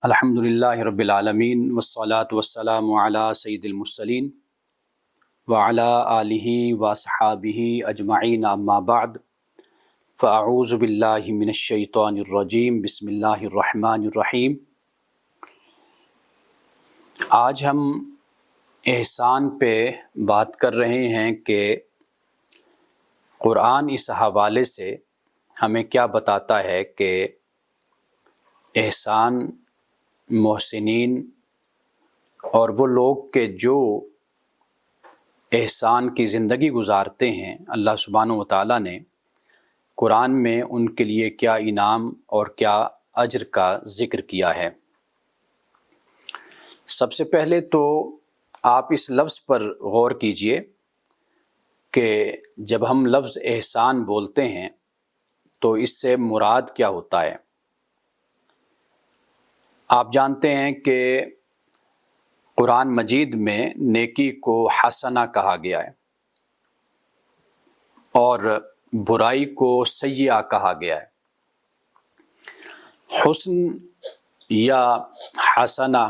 الحمد للہ رب العالمین والصلاة والسلام علی سید المرسلین وعلی آلہ وصحابہ اجمعین اما بعد فاعوذ باللہ من الشیطان الرجیم بسم اللہ الرحمن الرحیم۔ آج ہم احسان پہ بات کر رہے ہیں کہ قرآن اس حوالے سے ہمیں کیا بتاتا ہے کہ احسان محسنین اور وہ لوگ کہ جو احسان کی زندگی گزارتے ہیں، اللہ سبحانہ و تعالیٰ نے قرآن میں ان کے لیے کیا انعام اور کیا اجر کا ذکر کیا ہے۔ سب سے پہلے تو آپ اس لفظ پر غور کیجئے کہ جب ہم لفظ احسان بولتے ہیں تو اس سے مراد کیا ہوتا ہے۔ آپ جانتے ہیں کہ قرآن مجید میں نیکی کو حسنہ کہا گیا ہے اور برائی کو سیئہ کہا گیا ہے۔ حسن یا حسنہ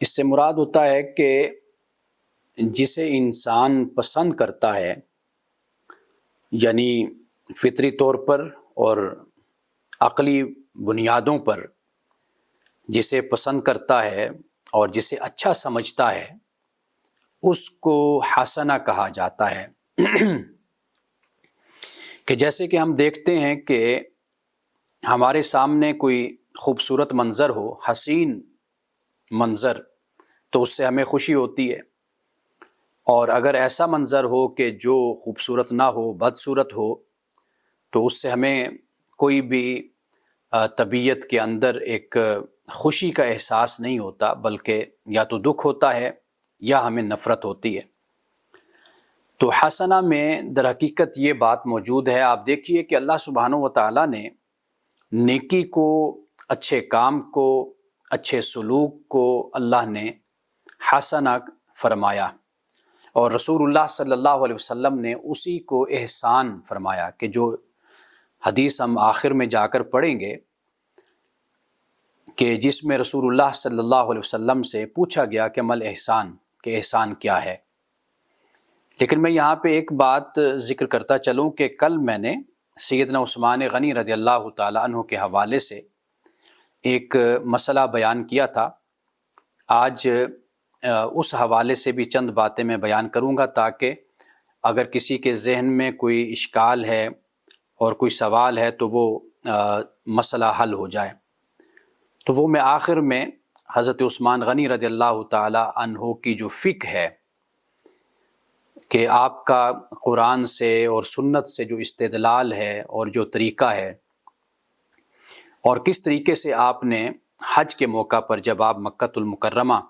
اس سے مراد ہوتا ہے کہ جسے انسان پسند کرتا ہے، یعنی فطری طور پر اور عقلی بنیادوں پر جسے پسند کرتا ہے اور جسے اچھا سمجھتا ہے اس کو حسنہ کہا جاتا ہے۔ کہ جیسے کہ ہم دیکھتے ہیں کہ ہمارے سامنے کوئی خوبصورت منظر ہو، حسین منظر، تو اس سے ہمیں خوشی ہوتی ہے، اور اگر ایسا منظر ہو کہ جو خوبصورت نہ ہو، بدصورت ہو، تو اس سے ہمیں کوئی بھی طبیعت کے اندر ایک خوشی کا احساس نہیں ہوتا، بلکہ یا تو دکھ ہوتا ہے یا ہمیں نفرت ہوتی ہے۔ تو حسنہ میں در حقیقت یہ بات موجود ہے۔ آپ دیکھیے کہ اللہ سبحانہ و تعالیٰ نے نیکی کو، اچھے کام کو، اچھے سلوک کو اللہ نے حسنہ فرمایا، اور رسول اللہ صلی اللہ علیہ وسلم نے اسی کو احسان فرمایا، کہ جو حدیث ہم آخر میں جا کر پڑھیں گے کہ جس میں رسول اللہ صلی اللہ علیہ وسلم سے پوچھا گیا کہ مل احسان، کہ احسان کیا ہے۔ لیکن میں یہاں پہ ایک بات ذکر کرتا چلوں کہ کل میں نے سیدنا عثمان غنی رضی اللہ تعالیٰ عنہ کے حوالے سے ایک مسئلہ بیان کیا تھا۔ آج اس حوالے سے بھی چند باتیں میں بیان کروں گا، تاکہ اگر کسی کے ذہن میں کوئی اشکال ہے اور کوئی سوال ہے تو وہ مسئلہ حل ہو جائے۔ تو وہ میں آخر میں حضرت عثمان غنی رضی اللہ تعالی عنہ کی جو فقہ ہے کہ آپ کا قرآن سے اور سنت سے جو استدلال ہے اور جو طریقہ ہے، اور کس طریقے سے آپ نے حج کے موقع پر جب آپ مکۃ المکرمہ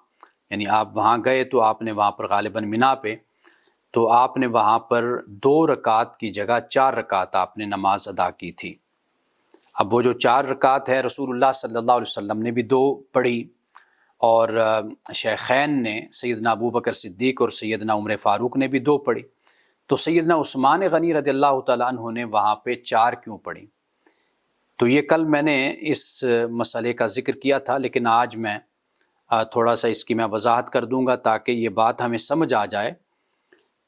یعنی آپ وہاں گئے تو آپ نے وہاں پر غالباً مینا پہ، تو آپ نے وہاں پر 2 رکعت کی جگہ 4 رکعت آپ نے نماز ادا کی تھی۔ اب وہ جو 4 رکعت ہے، رسول اللہ صلی اللہ علیہ وسلم نے بھی 2 پڑھی، اور شیخین نے سیدنا ابو بکر صدیق اور سیدنا عمر فاروق نے بھی 2 پڑھی، تو سیدنا عثمان غنی رضی اللہ تعالیٰ عنہ نے وہاں پہ 4 کیوں پڑھی؟ تو یہ کل میں نے اس مسئلے کا ذکر کیا تھا، لیکن آج میں تھوڑا سا اس کی میں وضاحت کر دوں گا تاکہ یہ بات ہمیں سمجھ آ جائے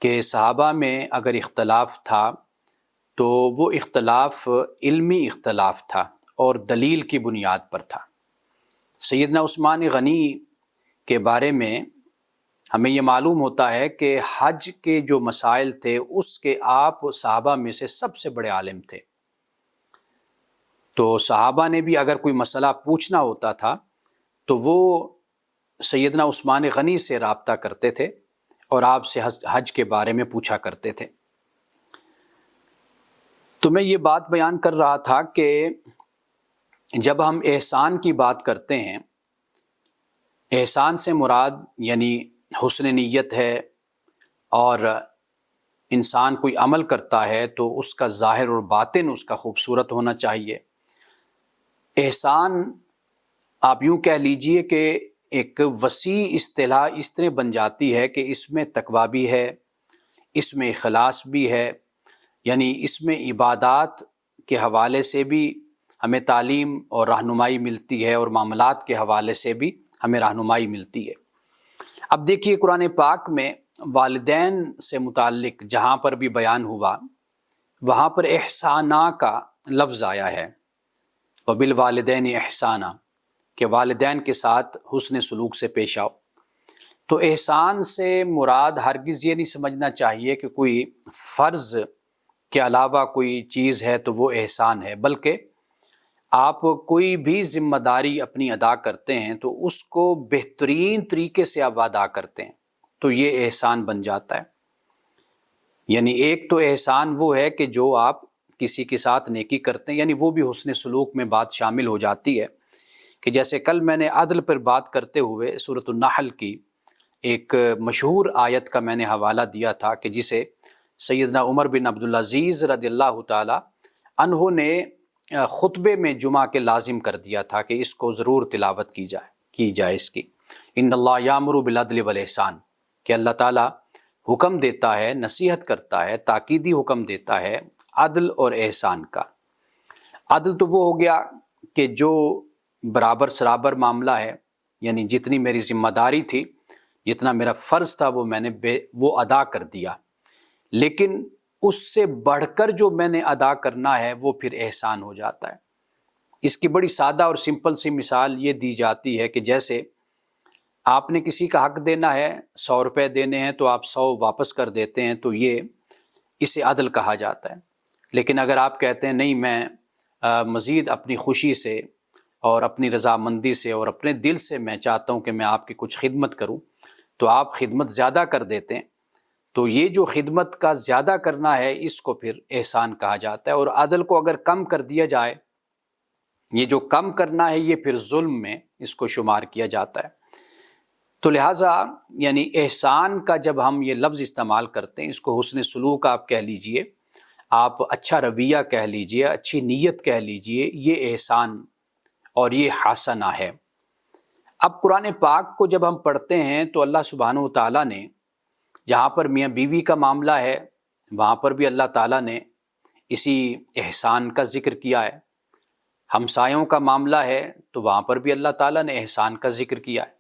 کہ صحابہ میں اگر اختلاف تھا تو وہ اختلاف علمی اختلاف تھا اور دلیل کی بنیاد پر تھا۔ سیدنا عثمان غنی کے بارے میں ہمیں یہ معلوم ہوتا ہے کہ حج کے جو مسائل تھے اس کے آپ صحابہ میں سے سب سے بڑے عالم تھے۔ تو صحابہ نے بھی اگر کوئی مسئلہ پوچھنا ہوتا تھا تو وہ سیدنا عثمان غنی سے رابطہ کرتے تھے اور آپ سے حج کے بارے میں پوچھا کرتے تھے۔ تو میں یہ بات بیان کر رہا تھا کہ جب ہم احسان کی بات کرتے ہیں، احسان سے مراد یعنی حسن نیت ہے، اور انسان کوئی عمل کرتا ہے تو اس کا ظاہر اور باطن اس کا خوبصورت ہونا چاہیے۔ احسان آپ یوں کہہ لیجئے کہ ایک وسیع اصطلاح اس طرح بن جاتی ہے کہ اس میں تقویٰ بھی ہے، اس میں اخلاص بھی ہے، یعنی اس میں عبادات کے حوالے سے بھی ہمیں تعلیم اور رہنمائی ملتی ہے، اور معاملات کے حوالے سے بھی ہمیں رہنمائی ملتی ہے۔ اب دیکھیے قرآن پاک میں والدین سے متعلق جہاں پر بھی بیان ہوا وہاں پر احسانہ کا لفظ آیا ہے، وبالوالدین احسانہ، کہ والدین کے ساتھ حسن سلوک سے پیش آؤ۔ تو احسان سے مراد ہرگز یہ نہیں سمجھنا چاہیے کہ کوئی فرض کے علاوہ کوئی چیز ہے تو وہ احسان ہے، بلکہ آپ کوئی بھی ذمہ داری اپنی ادا کرتے ہیں تو اس کو بہترین طریقے سے آپ ادا کرتے ہیں تو یہ احسان بن جاتا ہے۔ یعنی ایک تو احسان وہ ہے کہ جو آپ کسی کے ساتھ نیکی کرتے ہیں، یعنی وہ بھی حسن سلوک میں بات شامل ہو جاتی ہے، کہ جیسے کل میں نے عدل پر بات کرتے ہوئے سورۃ النحل کی ایک مشہور آیت کا میں نے حوالہ دیا تھا کہ جسے سیدنا عمر بن عبدالعزیز رضی اللہ تعالی عنہ نے خطبے میں جمعہ کے لازم کر دیا تھا کہ اس کو ضرور تلاوت کی جائے اس کی، ان اللہ یامر بالعدل والاحسان، کہ اللہ تعالیٰ حکم دیتا ہے، نصیحت کرتا ہے، تاکیدی حکم دیتا ہے عدل اور احسان کا۔ عدل تو وہ ہو گیا کہ جو برابر سرابر معاملہ ہے، یعنی جتنی میری ذمہ داری تھی، جتنا میرا فرض تھا وہ میں نے وہ ادا کر دیا، لیکن اس سے بڑھ کر جو میں نے ادا کرنا ہے وہ پھر احسان ہو جاتا ہے۔ اس کی بڑی سادہ اور سمپل سی مثال یہ دی جاتی ہے کہ جیسے آپ نے کسی کا حق دینا ہے، 100 روپے دینے ہیں تو آپ 100 واپس کر دیتے ہیں، تو یہ اسے عدل کہا جاتا ہے۔ لیکن اگر آپ کہتے ہیں نہیں، میں مزید اپنی خوشی سے اور اپنی رضامندی سے اور اپنے دل سے میں چاہتا ہوں کہ میں آپ کی کچھ خدمت کروں، تو آپ خدمت زیادہ کر دیتے ہیں، تو یہ جو خدمت کا زیادہ کرنا ہے اس کو پھر احسان کہا جاتا ہے۔ اور عدل کو اگر کم کر دیا جائے، یہ جو کم کرنا ہے یہ پھر ظلم میں اس کو شمار کیا جاتا ہے۔ تو لہٰذا یعنی احسان کا جب ہم یہ لفظ استعمال کرتے ہیں، اس کو حسن سلوک آپ کہہ لیجئے، آپ اچھا رویہ کہہ لیجئے، اچھی نیت کہہ لیجئے، یہ احسان اور یہ حسنہ ہے۔ اب قرآن پاک کو جب ہم پڑھتے ہیں تو اللہ سبحانہ و تعالیٰ نے جہاں پر میاں بیوی کا معاملہ ہے وہاں پر بھی اللہ تعالیٰ نے اسی احسان کا ذکر کیا ہے، ہمسایوں کا معاملہ ہے تو وہاں پر بھی اللہ تعالیٰ نے احسان کا ذکر کیا ہے،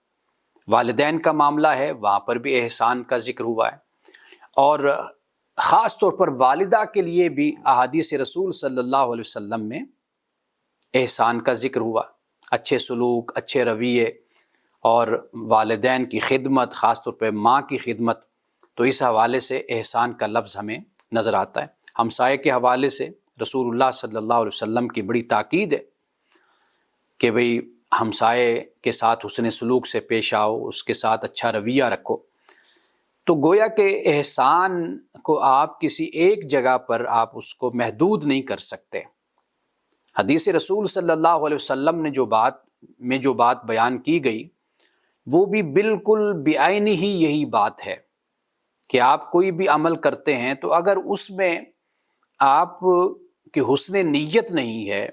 والدین کا معاملہ ہے وہاں پر بھی احسان کا ذکر ہوا ہے، اور خاص طور پر والدہ کے لیے بھی احادیث رسول صلی اللہ علیہ وسلم میں احسان کا ذکر ہوا، اچھے سلوک، اچھے رویے اور والدین کی خدمت، خاص طور پہ ماں کی خدمت، تو اس حوالے سے احسان کا لفظ ہمیں نظر آتا ہے۔ ہمسائے کے حوالے سے رسول اللہ صلی اللہ علیہ وسلم کی بڑی تاکید ہے کہ بھئی ہمسائے کے ساتھ حسن سلوک سے پیش آؤ، اس کے ساتھ اچھا رویہ رکھو۔ تو گویا کہ احسان کو آپ کسی ایک جگہ پر آپ اس کو محدود نہیں کر سکتے۔ حدیث رسول صلی اللہ علیہ وسلم نے جو بات بیان کی گئی وہ بھی بالکل بعینی ہی یہی بات ہے کہ آپ کوئی بھی عمل کرتے ہیں تو اگر اس میں آپ کی حسن نیت نہیں ہے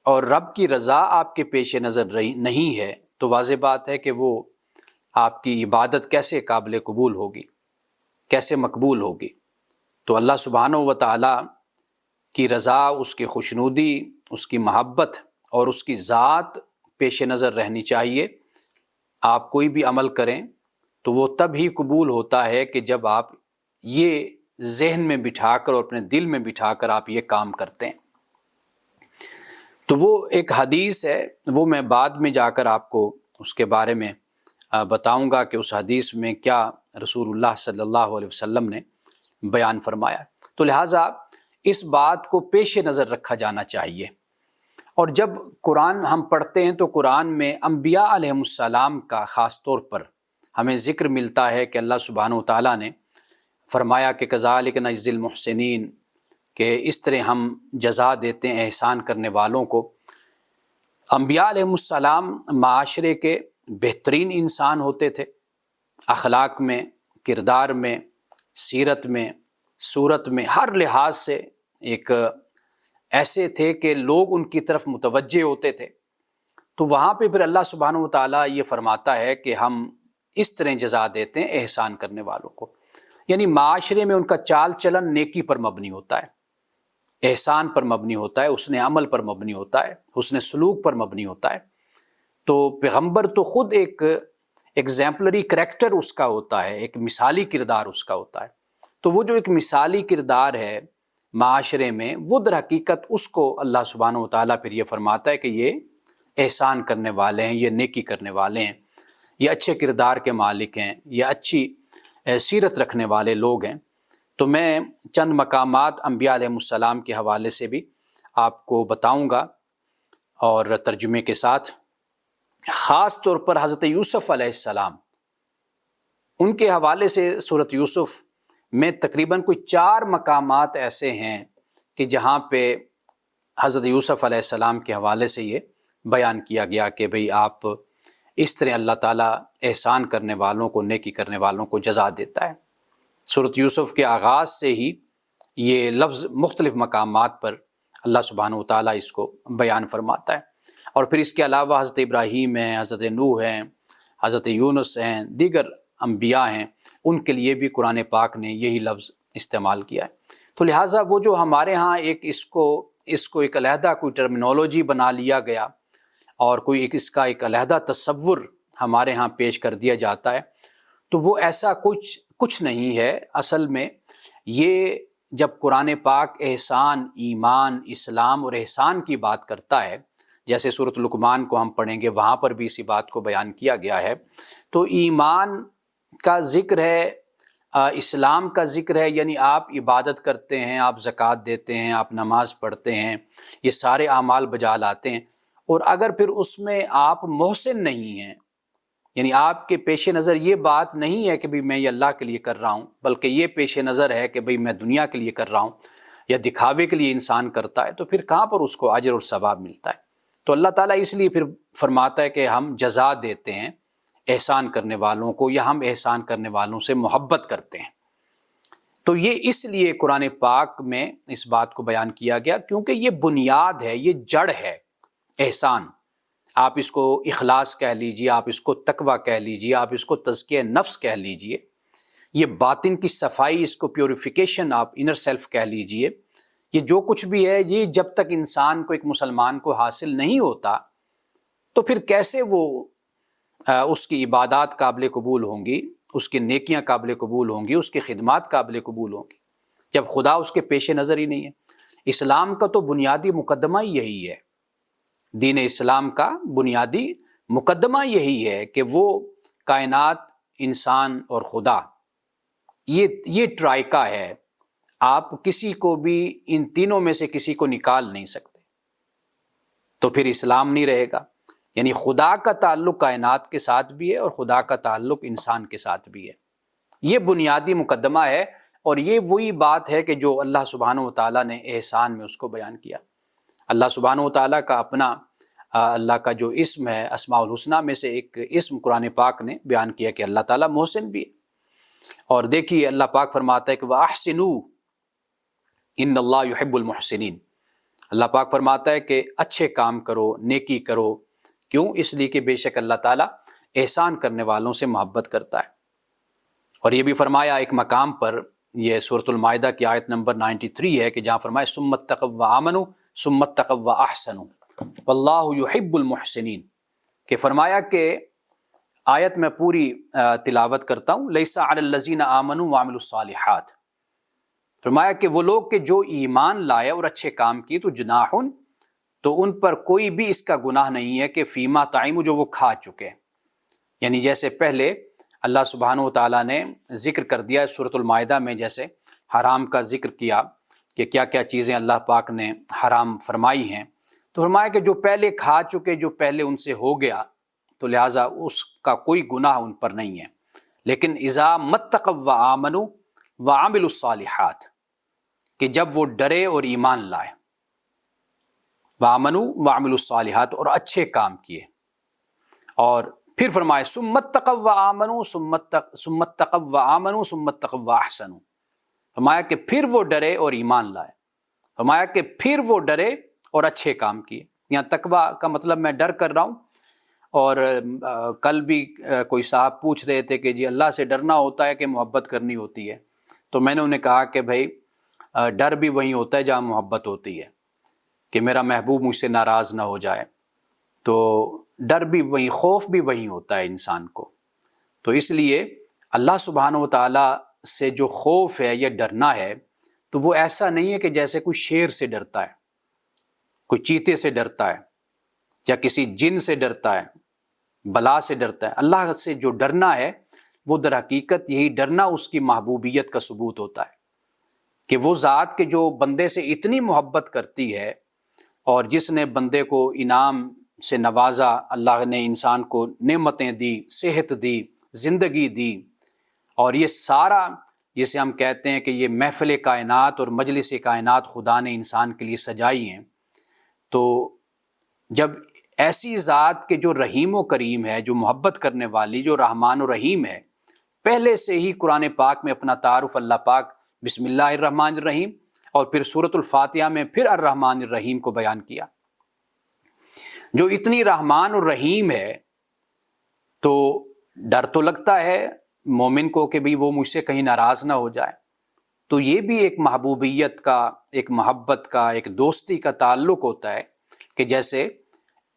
اور رب کی رضا آپ کے پیش نظر نہیں ہے تو واضح بات ہے کہ وہ آپ کی عبادت کیسے قابل قبول ہوگی، کیسے مقبول ہوگی۔ تو اللہ سبحانہ و تعالی کی رضا، اس کی خوشنودی، اس کی محبت اور اس کی ذات پیش نظر رہنی چاہیے۔ آپ کوئی بھی عمل کریں تو وہ تب ہی قبول ہوتا ہے کہ جب آپ یہ ذہن میں بٹھا کر اور اپنے دل میں بٹھا کر آپ یہ کام کرتے ہیں۔ تو وہ ایک حدیث ہے، وہ میں بعد میں جا کر آپ کو اس کے بارے میں بتاؤں گا کہ اس حدیث میں کیا رسول اللہ صلی اللہ علیہ وسلم نے بیان فرمایا۔ تو لہٰذا اس بات کو پیش نظر رکھا جانا چاہیے۔ اور جب قرآن ہم پڑھتے ہیں تو قرآن میں انبیاء علیہ السلام کا خاص طور پر ہمیں ذکر ملتا ہے کہ اللہ سبحانہ و تعالیٰ نے فرمایا کہ کذالک نجزی المحسنین، کہ اس طرح ہم جزا دیتے ہیں احسان کرنے والوں کو۔ انبیاء علیہ السلام معاشرے کے بہترین انسان ہوتے تھے، اخلاق میں، کردار میں، سیرت میں، صورت میں، ہر لحاظ سے ایک ایسے تھے کہ لوگ ان کی طرف متوجہ ہوتے تھے۔ تو وہاں پہ پھر اللہ سبحانہ و تعالیٰ یہ فرماتا ہے کہ ہم اس طرح جزا دیتے ہیں احسان کرنے والوں کو، یعنی معاشرے میں ان کا چال چلن نیکی پر مبنی ہوتا ہے۔ احسان پر مبنی ہوتا ہے، حسن عمل پر مبنی ہوتا ہے، حسن سلوک پر مبنی ہوتا ہے۔ تو پیغمبر تو خود ایک ایگزیمپلری کریکٹر اس کا ہوتا ہے، ایک مثالی کردار اس کا ہوتا ہے۔ تو وہ جو ایک مثالی کردار ہے معاشرے میں، وہ در حقیقت اس کو اللہ سبحانہ و تعالیٰ پھر یہ فرماتا ہے کہ یہ احسان کرنے والے ہیں، یہ نیکی کرنے والے ہیں، یہ اچھے کردار کے مالک ہیں، یہ اچھی سیرت رکھنے والے لوگ ہیں۔ تو میں چند مقامات انبیاء علیہ السلام کے حوالے سے بھی آپ کو بتاؤں گا اور ترجمے کے ساتھ۔ خاص طور پر حضرت یوسف علیہ السلام، ان کے حوالے سے سورۃ یوسف میں تقریباً کوئی 4 مقامات ایسے ہیں کہ جہاں پہ حضرت یوسف علیہ السلام کے حوالے سے یہ بیان کیا گیا کہ بھئی آپ اس طرح اللہ تعالیٰ احسان کرنے والوں کو، نیکی کرنے والوں کو جزا دیتا ہے۔ سورۃ یوسف کے آغاز سے ہی یہ لفظ مختلف مقامات پر اللہ سبحانہ و تعالیٰ اس کو بیان فرماتا ہے۔ اور پھر اس کے علاوہ حضرت ابراہیم ہیں، حضرت نوح ہیں، حضرت یونس ہیں، دیگر انبیاء ہیں، ان کے لیے بھی قرآن پاک نے یہی لفظ استعمال کیا ہے۔ تو لہٰذا وہ جو ہمارے ہاں ایک اس کو ایک علیحدہ کوئی ٹرمینالوجی بنا لیا گیا اور کوئی اس کا ایک علیحدہ تصور ہمارے ہاں پیش کر دیا جاتا ہے، تو وہ ایسا کچھ نہیں ہے۔ اصل میں یہ جب قرآن پاک احسان، ایمان، اسلام اور احسان کی بات کرتا ہے، جیسے سورۃ لقمان کو ہم پڑھیں گے، وہاں پر بھی اسی بات کو بیان کیا گیا ہے، تو ایمان کا ذکر ہے، اسلام کا ذکر ہے، یعنی آپ عبادت کرتے ہیں، آپ زکوٰۃ دیتے ہیں، آپ نماز پڑھتے ہیں، یہ سارے اعمال بجا لاتے ہیں، اور اگر پھر اس میں آپ محسن نہیں ہیں، یعنی آپ کے پیش نظر یہ بات نہیں ہے کہ بھئی میں یہ اللہ کے لیے کر رہا ہوں، بلکہ یہ پیش نظر ہے کہ بھئی میں دنیا کے لیے کر رہا ہوں یا دکھاوے کے لیے انسان کرتا ہے، تو پھر کہاں پر اس کو اجر اور ثواب ملتا ہے؟ تو اللہ تعالیٰ اس لیے پھر فرماتا ہے کہ ہم جزا دیتے ہیں احسان کرنے والوں کو، یا ہم احسان کرنے والوں سے محبت کرتے ہیں۔ تو یہ اس لیے قرآن پاک میں اس بات کو بیان کیا گیا کیونکہ یہ بنیاد ہے، یہ جڑ ہے احسان۔ آپ اس کو اخلاص کہہ لیجئے، آپ اس کو تقویٰ کہہ لیجئے، آپ اس کو تزکیہ نفس کہہ لیجئے، یہ باطن کی صفائی، اس کو پیوریفیکیشن آپ انر سیلف کہہ لیجئے، یہ جو کچھ بھی ہے، یہ جب تک انسان کو، ایک مسلمان کو حاصل نہیں ہوتا تو پھر کیسے وہ اس کی عبادات قابل قبول ہوں گی، اس کی نیکیاں قابل قبول ہوں گی، اس کی خدمات قابل قبول ہوں گی، جب خدا اس کے پیش نظر ہی نہیں ہے۔ اسلام کا تو بنیادی مقدمہ ہی یہی ہے، دین اسلام کا بنیادی مقدمہ یہی ہے کہ وہ کائنات، انسان اور خدا، یہ ٹرائکا ہے، آپ کسی کو بھی ان تینوں میں سے کسی کو نکال نہیں سکتے، تو پھر اسلام نہیں رہے گا۔ یعنی خدا کا تعلق کائنات کے ساتھ بھی ہے اور خدا کا تعلق انسان کے ساتھ بھی ہے، یہ بنیادی مقدمہ ہے، اور یہ وہی بات ہے کہ جو اللہ سبحانہ و تعالیٰ نے احسان میں اس کو بیان کیا۔ اللہ سبحانہ و تعالیٰ کا اپنا اللہ کا جو اسم ہے، اسماء الحسنہ میں سے ایک اسم قرآن پاک نے بیان کیا کہ اللہ تعالیٰ محسن بھی ہے۔ اور دیکھیے اللہ پاک فرماتا ہے کہ وَأَحْسِنُوا إِنَّ اللَّهَ يُحِبُّ الْمُحْسِنِينَ، اللہ پاک فرماتا ہے کہ اچھے کام کرو، نیکی کرو، کیوں؟ اس لیے کہ بے شک اللہ تعالیٰ احسان کرنے والوں سے محبت کرتا ہے۔ اور یہ بھی فرمایا ایک مقام پر، یہ سورۃ المائدہ کی آیت نمبر 93 ہے، کہ جہاں فرمایا ثُمَّ اتَّقَوْا وَآمَنُوا ثُمَّ اتَّقَوْا وَأَحْسَنُوا وَاللَّهُ يُحِبُّ الْمُحْسِنِينَ، کہ فرمایا کہ آیت میں پوری تلاوت کرتا ہوں، لَيْسَ عَلَى الَّذِينَ آمَنُوا وَعَمِلُوا الصَّالِحَاتِ، فرمایا کہ وہ لوگ کہ جو ایمان لائے اور اچھے کام کیے، تو جناحٌ، تو ان پر کوئی بھی اس کا گناہ نہیں ہے کہ فیما طعموا، جو وہ کھا چکے، یعنی جیسے پہلے اللہ سبحانہ و تعالیٰ نے ذکر کر دیا سورۃ المائدہ میں، جیسے حرام کا ذکر کیا کہ کیا کیا چیزیں اللہ پاک نے حرام فرمائی ہیں، تو فرمایا کہ جو پہلے کھا چکے، جو پہلے ان سے ہو گیا، تو لہٰذا اس کا کوئی گناہ ان پر نہیں ہے۔ لیکن اذا متقوا وآمنوا وعملوا الصالحات، کہ جب وہ ڈرے اور ایمان لائے، وآمنوا وعملوا الصالحات، اور اچھے کام کیے، اور پھر فرمائے ثم اتقوا وآمنوا ثم اتقوا وآمنوا ثم اتقوا واحسنوا، فرمایا کہ پھر وہ ڈرے اور ایمان لائے، فرمایا کہ پھر وہ ڈرے اور اچھے کام کیے۔ یہاں تقویٰ کا مطلب میں ڈر کر رہا ہوں، اور کل بھی کوئی صاحب پوچھ رہے تھے کہ جی اللہ سے ڈرنا ہوتا ہے کہ محبت کرنی ہوتی ہے، تو میں نے انہیں کہا کہ بھائی ڈر بھی وہیں ہوتا ہے جہاں محبت ہوتی ہے کہ میرا محبوب مجھ سے ناراض نہ ہو جائے، تو ڈر بھی وہیں، خوف بھی وہیں ہوتا ہے انسان کو۔ تو اس لیے اللہ سبحانہ و تعالیٰ سے جو خوف ہے یا ڈرنا ہے، تو وہ ایسا نہیں ہے کہ جیسے کوئی شیر سے ڈرتا ہے، کوئی چیتے سے ڈرتا ہے، یا کسی جن سے ڈرتا ہے، بلا سے ڈرتا ہے۔ اللہ سے جو ڈرنا ہے وہ در حقیقت یہی ڈرنا اس کی محبوبیت کا ثبوت ہوتا ہے کہ وہ ذات کے جو بندے سے اتنی محبت کرتی ہے، اور جس نے بندے کو انعام سے نوازا، اللہ نے انسان کو نعمتیں دی، صحت دی، زندگی دی، اور یہ سارا جسے ہم کہتے ہیں کہ یہ محفل کائنات اور مجلس کائنات خدا نے انسان کے لیے سجائی ہیں، تو جب ایسی ذات کے جو رحیم و کریم ہے، جو محبت کرنے والی، جو رحمان و رحیم ہے، پہلے سے ہی قرآن پاک میں اپنا تعارف اللہ پاک بسم اللہ الرحمن الرحیم اور پھر سورۃ الفاتحہ میں پھر الرحمن الرحیم کو بیان کیا۔ جو اتنی رحمان الرحیم ہے تو ڈر تو لگتا ہے مومن کو کہ بھئی وہ مجھ سے کہیں ناراض نہ ہو جائے، تو یہ بھی ایک محبوبیت کا، ایک محبت کا، ایک دوستی کا تعلق ہوتا ہے کہ جیسے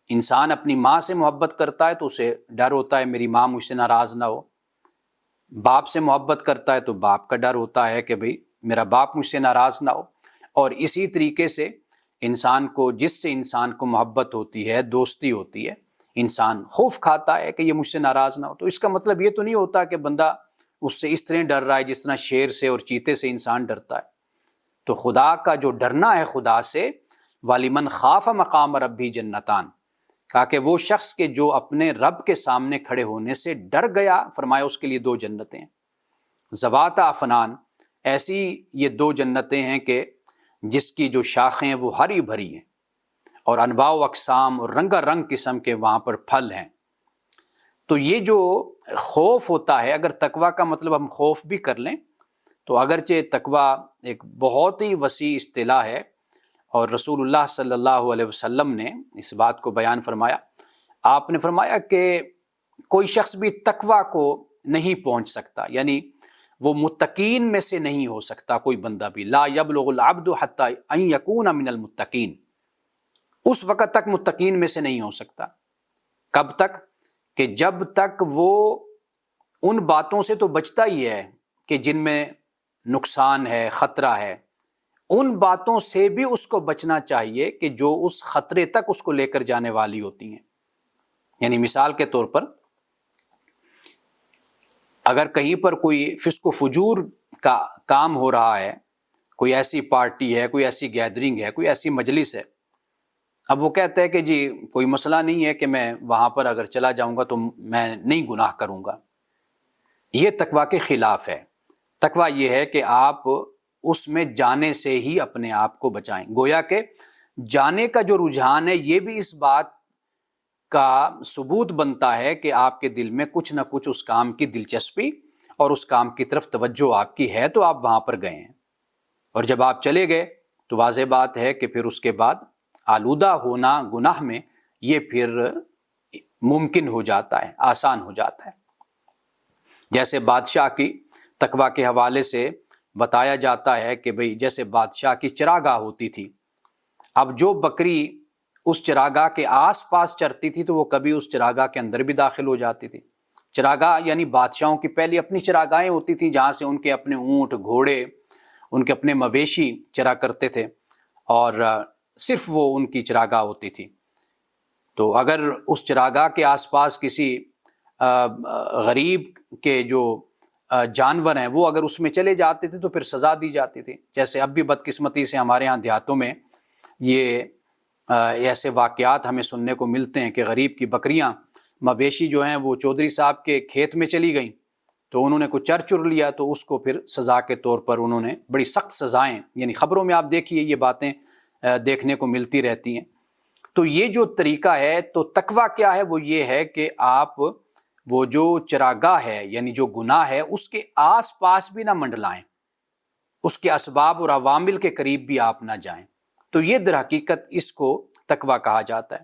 انسان اپنی ماں سے محبت کرتا ہے تو اسے ڈر ہوتا ہے میری ماں مجھ سے ناراض نہ ہو، باپ سے محبت کرتا ہے تو باپ کا ڈر ہوتا ہے کہ بھئی میرا باپ مجھ سے ناراض نہ ہو، اور اسی طریقے سے انسان کو، جس سے انسان کو محبت ہوتی ہے، دوستی ہوتی ہے، انسان خوف کھاتا ہے کہ یہ مجھ سے ناراض نہ ہو۔ تو اس کا مطلب یہ تو نہیں ہوتا کہ بندہ اس سے اس طرح ڈر رہا ہے جس طرح شیر سے اور چیتے سے انسان ڈرتا ہے۔ تو خدا کا جو ڈرنا ہے خدا سے، وَلِمَنْ خَافَ مَقَامَ رَبِّهِ جَنَّتَانِ، کہا کہ وہ شخص کے جو اپنے رب کے سامنے کھڑے ہونے سے ڈر گیا، فرمایا اس کے لیے 2 جنتیں ہیں، ذوات افنان، ایسی یہ 2 جنتیں ہیں کہ جس کی جو شاخیں ہیں وہ ہری بھری ہیں، اور انواع و اقسام اور رنگا رنگ قسم کے وہاں پر پھل ہیں۔ تو یہ جو خوف ہوتا ہے، اگر تقویٰ کا مطلب ہم خوف بھی کر لیں تو اگرچہ تقویٰ ایک بہت ہی وسیع اصطلاح ہے، اور رسول اللہ صلی اللہ علیہ وسلم نے اس بات کو بیان فرمایا۔ آپ نے فرمایا کہ کوئی شخص بھی تقویٰ کو نہیں پہنچ سکتا، یعنی وہ متقین میں سے نہیں ہو سکتا کوئی بندہ بھی، لا یبلغ العبد حتی ان یکون من المتقین، اس وقت تک متقین میں سے نہیں ہو سکتا۔ کب تک؟ کہ جب تک وہ ان باتوں سے تو بچتا ہی ہے کہ جن میں نقصان ہے، خطرہ ہے، ان باتوں سے بھی اس کو بچنا چاہیے کہ جو اس خطرے تک اس کو لے کر جانے والی ہوتی ہیں۔ یعنی مثال کے طور پر اگر کہیں پر کوئی فسق و فجور کا کام ہو رہا ہے، کوئی ایسی پارٹی ہے، کوئی ایسی گیدرنگ ہے، کوئی ایسی مجلس ہے، اب وہ کہتا ہے کہ جی کوئی مسئلہ نہیں ہے کہ میں وہاں پر اگر چلا جاؤں گا تو میں نہیں گناہ کروں گا، یہ تقویٰ کے خلاف ہے۔ تقویٰ یہ ہے کہ آپ اس میں جانے سے ہی اپنے آپ کو بچائیں، گویا کہ جانے کا جو رجحان ہے یہ بھی اس بات کا ثبوت بنتا ہے کہ آپ کے دل میں کچھ نہ کچھ اس کام کی دلچسپی اور اس کام کی طرف توجہ آپ کی ہے، تو آپ وہاں پر گئے ہیں، اور جب آپ چلے گئے تو واضح بات ہے کہ پھر اس کے بعد آلودہ ہونا گناہ میں یہ پھر ممکن ہو جاتا ہے، آسان ہو جاتا ہے۔ جیسے بادشاہ کی تقویٰ کے حوالے سے بتایا جاتا ہے کہ بھئی جیسے بادشاہ کی چراگاہ ہوتی تھی، اب جو بکری اس چراگاہ کے آس پاس چرتی تھی تو وہ کبھی اس چراگاہ کے اندر بھی داخل ہو جاتی تھی۔ چراگاہ یعنی بادشاہوں کی پہلی اپنی چراگاہیں ہوتی تھیں جہاں سے ان کے اپنے اونٹ، گھوڑے، ان کے اپنے مویشی چرا کرتے تھے، اور صرف وہ ان کی چراگاہ ہوتی تھی۔ تو اگر اس چراگاہ کے آس پاس کسی غریب کے جو جانور ہیں وہ اگر اس میں چلے جاتے تھے تو پھر سزا دی جاتی تھی۔ جیسے اب بھی بدقسمتی سے ہمارے ہاں دیہاتوں میں یہ ایسے واقعات ہمیں سننے کو ملتے ہیں کہ غریب کی بکریاں، مویشی جو ہیں وہ چودھری صاحب کے کھیت میں چلی گئیں، تو انہوں نے کچھ چر لیا تو اس کو پھر سزا کے طور پر انہوں نے بڑی سخت سزائیں، یعنی خبروں میں آپ دیکھیے یہ باتیں دیکھنے کو ملتی رہتی ہیں۔ تو یہ جو طریقہ ہے، تو تقویٰ کیا ہے؟ وہ یہ ہے کہ آپ وہ جو چراگاہ ہے یعنی جو گناہ ہے اس کے آس پاس بھی نہ منڈلائیں، اس کے اسباب اور عوامل کے قریب بھی آپ نہ جائیں، تو یہ در حقیقت اس کو تقویٰ کہا جاتا ہے۔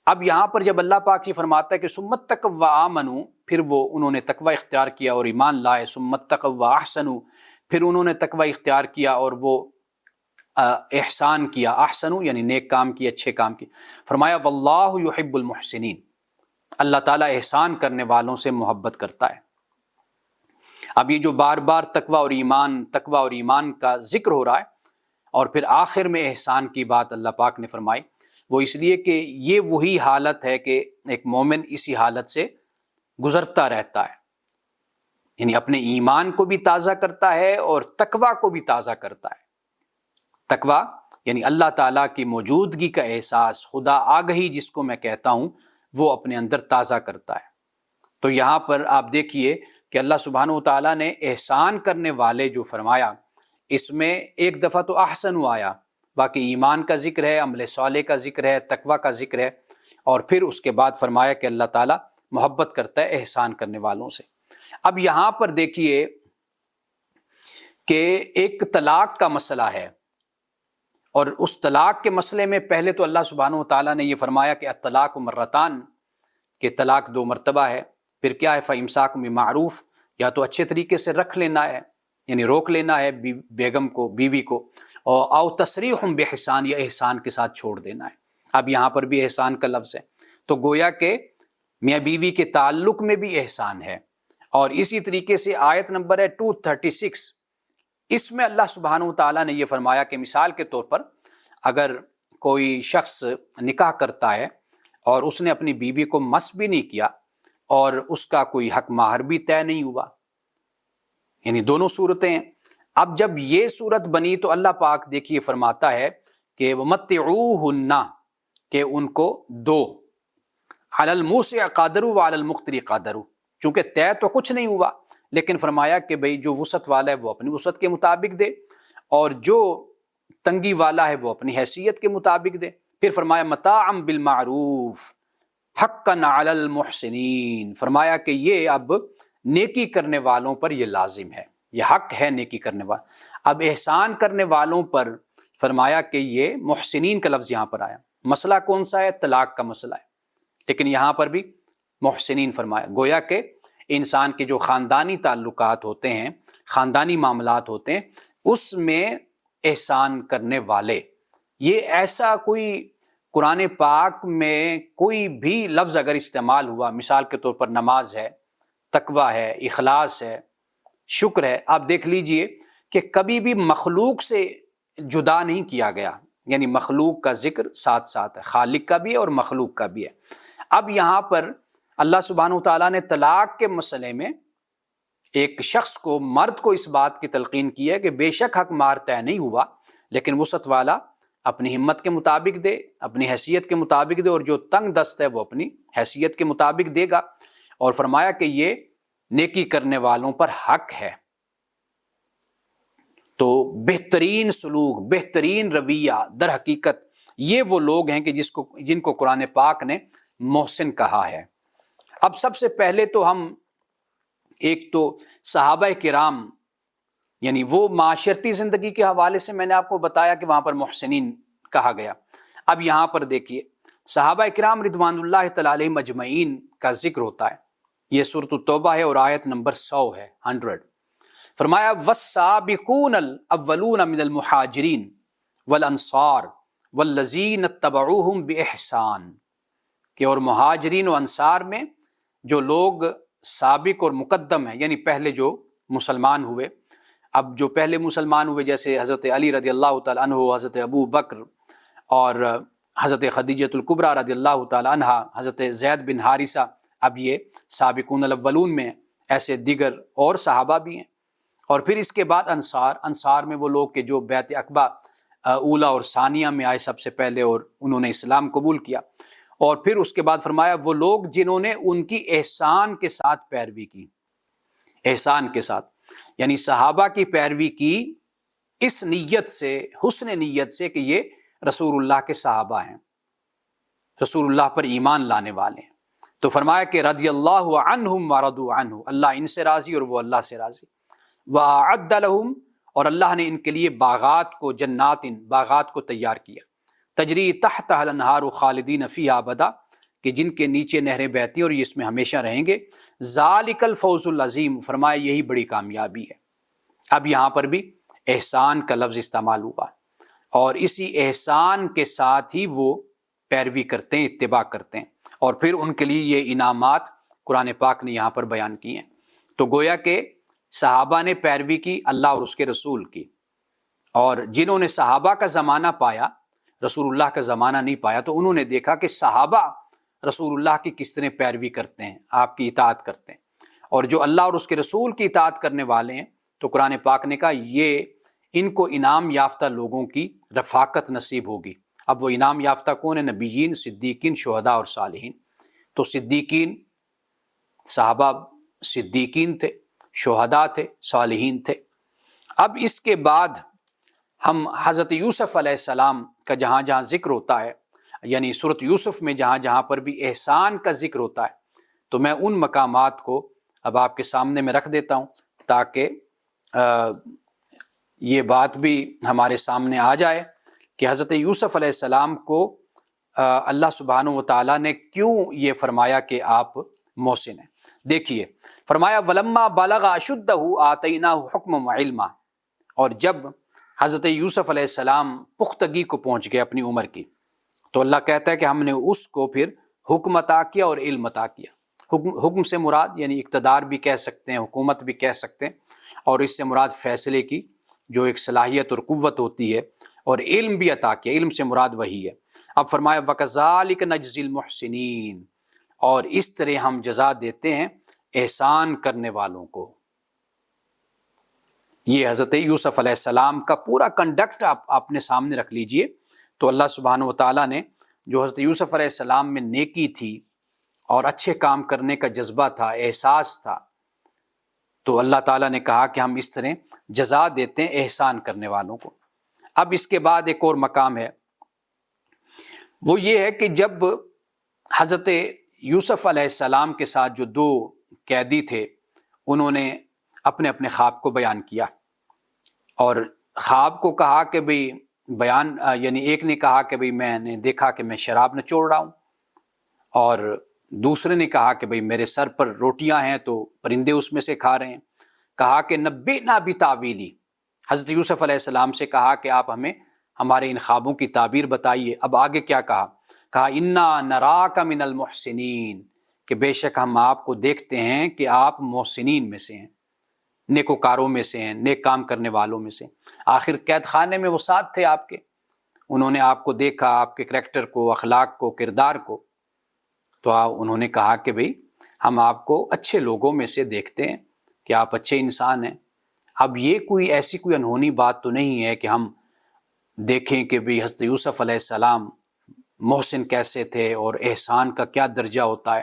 اب یہاں پر جب اللہ پاک یہ فرماتا ہے کہ ثم اتقوا وآمنوا، پھر وہ انہوں نے تقویٰ اختیار کیا اور ایمان لائے، ثم اتقوا واحسنوا، پھر انہوں نے تقوی اختیار کیا اور وہ احسان کیا، احسنو یعنی نیک کام کیے، اچھے کام کیے۔ فرمایا واللہ یحب المحسنین، اللہ تعالیٰ احسان کرنے والوں سے محبت کرتا ہے۔ اب یہ جو بار بار تقوی اور ایمان کا ذکر ہو رہا ہے اور پھر آخر میں احسان کی بات اللہ پاک نے فرمائی، وہ اس لیے کہ یہ وہی حالت ہے کہ ایک مومن اسی حالت سے گزرتا رہتا ہے، یعنی اپنے ایمان کو بھی تازہ کرتا ہے اور تقوی کو بھی تازہ کرتا ہے۔ تقوی یعنی اللہ تعالیٰ کی موجودگی کا احساس، خدا آگہی جس کو میں کہتا ہوں، وہ اپنے اندر تازہ کرتا ہے۔ تو یہاں پر آپ دیکھیے کہ اللہ سبحانہ و تعالیٰ نے احسان کرنے والے جو فرمایا، اس میں ایک دفعہ تو احسن آیا، باقی ایمان کا ذکر ہے، عمل صالح کا ذکر ہے، تقوی کا ذکر ہے، اور پھر اس کے بعد فرمایا کہ اللہ تعالیٰ محبت کرتا ہے احسان کرنے والوں سے۔ اب یہاں پر دیکھیے کہ ایک طلاق کا مسئلہ ہے، اور اس طلاق کے مسئلے میں پہلے تو اللہ سبحانہ و تعالیٰ نے یہ فرمایا کہ الطلاق مرتان، کہ طلاق 2 مرتبہ ہے۔ پھر کیا ہے؟ فَإِمْسَاكٌ بِمَعْرُوف، یا تو اچھے طریقے سے رکھ لینا ہے، یعنی روک لینا ہے بیگم کو، بیوی کو، اور او تسریح بِإِحْسَان، یا احسان کے ساتھ چھوڑ دینا ہے۔ اب یہاں پر بھی احسان کا لفظ ہے، تو گویا کہ میاں بیوی کے تعلق میں بھی احسان ہے۔ اور اسی طریقے سے آیت نمبر ہے 236، اس میں اللہ سبحانہ و تعالیٰ نے یہ فرمایا کہ مثال کے طور پر اگر کوئی شخص نکاح کرتا ہے اور اس نے اپنی بیوی کو مس بھی نہیں کیا اور اس کا کوئی حق مہر بھی طے نہیں ہوا، یعنی دونوں صورتیں ہیں۔ اب جب یہ صورت بنی تو اللہ پاک دیکھیے فرماتا ہے کہ وَمَتِّعُوهُنَّ، کہ ان کو دو، عَلَى الْمُوسِعِ قَدْرُهُ وَعَلَى الْمُقْتِرِ قَدْرُهُ، چونکہ طے تو کچھ نہیں ہوا، لیکن فرمایا کہ بھئی جو وسعت والا ہے وہ اپنی وسعت کے مطابق دے، اور جو تنگی والا ہے وہ اپنی حیثیت کے مطابق دے۔ پھر فرمایا متاعًا بالمعروف حقاً علی المحسنین، فرمایا کہ یہ اب نیکی کرنے والوں پر یہ لازم ہے، یہ حق ہے نیکی کرنے والا۔ اب احسان کرنے والوں پر فرمایا کہ یہ محسنین کا لفظ یہاں پر آیا۔ مسئلہ کون سا ہے؟ طلاق کا مسئلہ ہے، لیکن یہاں پر بھی محسنین فرمایا، گویا کہ انسان کے جو خاندانی تعلقات ہوتے ہیں، خاندانی معاملات ہوتے ہیں، اس میں احسان کرنے والے، یہ ایسا کوئی قرآن پاک میں کوئی بھی لفظ اگر استعمال ہوا، مثال کے طور پر نماز ہے، تقوی ہے، اخلاص ہے، شکر ہے، آپ دیکھ لیجئے کہ کبھی بھی مخلوق سے جدا نہیں کیا گیا، یعنی مخلوق کا ذکر ساتھ ساتھ ہے، خالق کا بھی ہے اور مخلوق کا بھی ہے۔ اب یہاں پر اللہ سبحانہ وتعالیٰ نے طلاق کے مسئلے میں ایک شخص کو، مرد کو اس بات کی تلقین کی ہے کہ بے شک حق مہر طے نہیں ہوا، لیکن وسعت والا اپنی ہمت کے مطابق دے، اپنی حیثیت کے مطابق دے، اور جو تنگ دست ہے وہ اپنی حیثیت کے مطابق دے گا، اور فرمایا کہ یہ نیکی کرنے والوں پر حق ہے۔ تو بہترین سلوک، بہترین رویہ در حقیقت یہ وہ لوگ ہیں کہ جن کو قرآن پاک نے محسن کہا ہے۔ اب سب سے پہلے تو ہم ایک تو صحابہ کرام، یعنی وہ معاشرتی زندگی کے حوالے سے میں نے آپ کو بتایا کہ وہاں پر محسنین کہا گیا۔ اب یہاں پر دیکھیے صحابہ کرام رضوان اللہ تعالی علیہم اجمعین کا ذکر ہوتا ہے، یہ سورۃ التوبہ ہے اور آیت نمبر 100 ہے، 100۔ فرمایا والسابقون الاولون من المہاجرین والانصار والذین اتبعوہم باحسان، کہ اور مہاجرین و انصار میں جو لوگ سابق اور مقدم ہیں، یعنی پہلے جو مسلمان ہوئے۔ اب جو پہلے مسلمان ہوئے جیسے حضرت علی رضی اللہ تعالیٰ عنہ، حضرت ابو بکر اور حضرت خدیجۃ الکبریٰ رضی اللہ تعالیٰ عنہا، حضرت زید بن حارثہ، اب یہ سابقون الاولون میں ہیں، ایسے دیگر اور صحابہ بھی ہیں۔ اور پھر اس کے بعد انصار میں وہ لوگ کہ جو بیعت عقبہ اولا اور ثانیہ میں آئے سب سے پہلے اور انہوں نے اسلام قبول کیا۔ اور پھر اس کے بعد فرمایا وہ لوگ جنہوں نے ان کی احسان کے ساتھ پیروی کی، احسان کے ساتھ، یعنی صحابہ کی پیروی کی اس نیت سے، حسن نیت سے کہ یہ رسول اللہ کے صحابہ ہیں، رسول اللہ پر ایمان لانے والے ہیں۔ تو فرمایا کہ رضی اللہ عنہم ورضوا عنہ، اللہ ان سے راضی اور وہ اللہ سے راضی۔ وَأَعَدَّ لَهُمْ، اور اللہ نے ان کے لیے باغات کو، جنات، باغات کو تیار کیا، تجری تحتها الانہار خالدین فیہا ابدا، کہ جن کے نیچے نہریں بہتی اور یہ اس میں ہمیشہ رہیں گے۔ ذالک الفوز العظیم، فرمایا یہی بڑی کامیابی ہے، اب یہاں پر بھی احسان کا لفظ استعمال ہوا، اور اسی احسان کے ساتھ ہی وہ پیروی کرتے ہیں، اتباع کرتے ہیں، اور پھر ان کے لیے یہ انعامات قرآن پاک نے یہاں پر بیان کیے ہیں۔ تو گویا کہ صحابہ نے پیروی کی اللہ اور اس کے رسول کی، اور جنہوں نے صحابہ کا زمانہ پایا، رسول اللہ کا زمانہ نہیں پایا، تو انہوں نے دیکھا کہ صحابہ رسول اللہ کی کس طرح پیروی کرتے ہیں، آپ کی اطاعت کرتے ہیں، اور جو اللہ اور اس کے رسول کی اطاعت کرنے والے ہیں تو قرآن پاک نے کہا یہ ان کو انعام یافتہ لوگوں کی رفاقت نصیب ہوگی۔ اب وہ انعام یافتہ کون ہیں؟ نبیین، صدیقین، شہداء اور صالحین۔ تو صدیقین، صحابہ صدیقین تھے، شہداء تھے، صالحین تھے۔ اب اس کے بعد ہم حضرت یوسف علیہ السلام کا جہاں جہاں ذکر ہوتا ہے، یعنی سورۃ یوسف میں جہاں جہاں پر بھی احسان کا ذکر ہوتا ہے، تو میں ان مقامات کو اب آپ کے سامنے میں رکھ دیتا ہوں تاکہ یہ بات بھی ہمارے سامنے آ جائے کہ حضرت یوسف علیہ السلام کو اللہ سبحانہ و تعالیٰ نے کیوں یہ فرمایا کہ آپ محسن ہیں۔ دیکھیے فرمایا ولما بلغ اشدہ آتیناہ حکما وعلما، اور جب حضرت یوسف علیہ السلام پختگی کو پہنچ گئے اپنی عمر کی، تو اللہ کہتا ہے کہ ہم نے اس کو پھر حکم عطا کیا اور علم عطا کیا۔ حکم سے مراد یعنی اقتدار بھی کہہ سکتے ہیں، حکومت بھی کہہ سکتے ہیں، اور اس سے مراد فیصلے کی جو ایک صلاحیت اور قوت ہوتی ہے، اور علم بھی عطا کیا، علم سے مراد وہی ہے۔ اب فرمایا وَكَذَلِكَ نَجْزِي الْمُحْسِنِينَ، اور اس طرح ہم جزا دیتے ہیں احسان کرنے والوں کو۔ یہ حضرت یوسف علیہ السلام کا پورا کنڈکٹ آپ اپنے سامنے رکھ لیجئے۔ تو اللہ سبحانہ و تعالیٰ نے جو حضرت یوسف علیہ السلام میں نیکی تھی اور اچھے کام کرنے کا جذبہ تھا، احساس تھا، تو اللہ تعالیٰ نے کہا کہ ہم اس طرح جزا دیتے ہیں احسان کرنے والوں کو۔ اب اس کے بعد ایک اور مقام ہے، وہ یہ ہے کہ جب حضرت یوسف علیہ السلام کے ساتھ جو دو قیدی تھے، انہوں نے اپنے اپنے خواب کو بیان کیا، اور خواب کو کہا کہ بھئی بیان یعنی ایک نے کہا کہ بھئی میں نے دیکھا کہ میں شراب نچوڑ رہا ہوں، اور دوسرے نے کہا کہ بھئی میرے سر پر روٹیاں ہیں تو پرندے اس میں سے کھا رہے ہیں۔ کہا کہ نبئنا بتاویلی، حضرت یوسف علیہ السلام سے کہا کہ آپ ہمیں ہمارے ان خوابوں کی تعبیر بتائیے۔ اب آگے کیا کہا؟ کہا انا نراک من المحسنین، کہ بے شک ہم آپ کو دیکھتے ہیں کہ آپ محسنین میں سے ہیں، نیکوکاروں میں سے ہیں، نیک کام کرنے والوں میں سے۔ آخر قید خانے میں وہ ساتھ تھے آپ کے، انہوں نے آپ کو دیکھا، آپ کے کریکٹر کو، اخلاق کو، کردار کو، تو انہوں نے کہا کہ بھئی ہم آپ کو اچھے لوگوں میں سے دیکھتے ہیں کہ آپ اچھے انسان ہیں۔ اب یہ کوئی ایسی کوئی انہونی بات تو نہیں ہے کہ ہم دیکھیں کہ بھئی حضرت یوسف علیہ السلام محسن کیسے تھے اور احسان کا کیا درجہ ہوتا ہے۔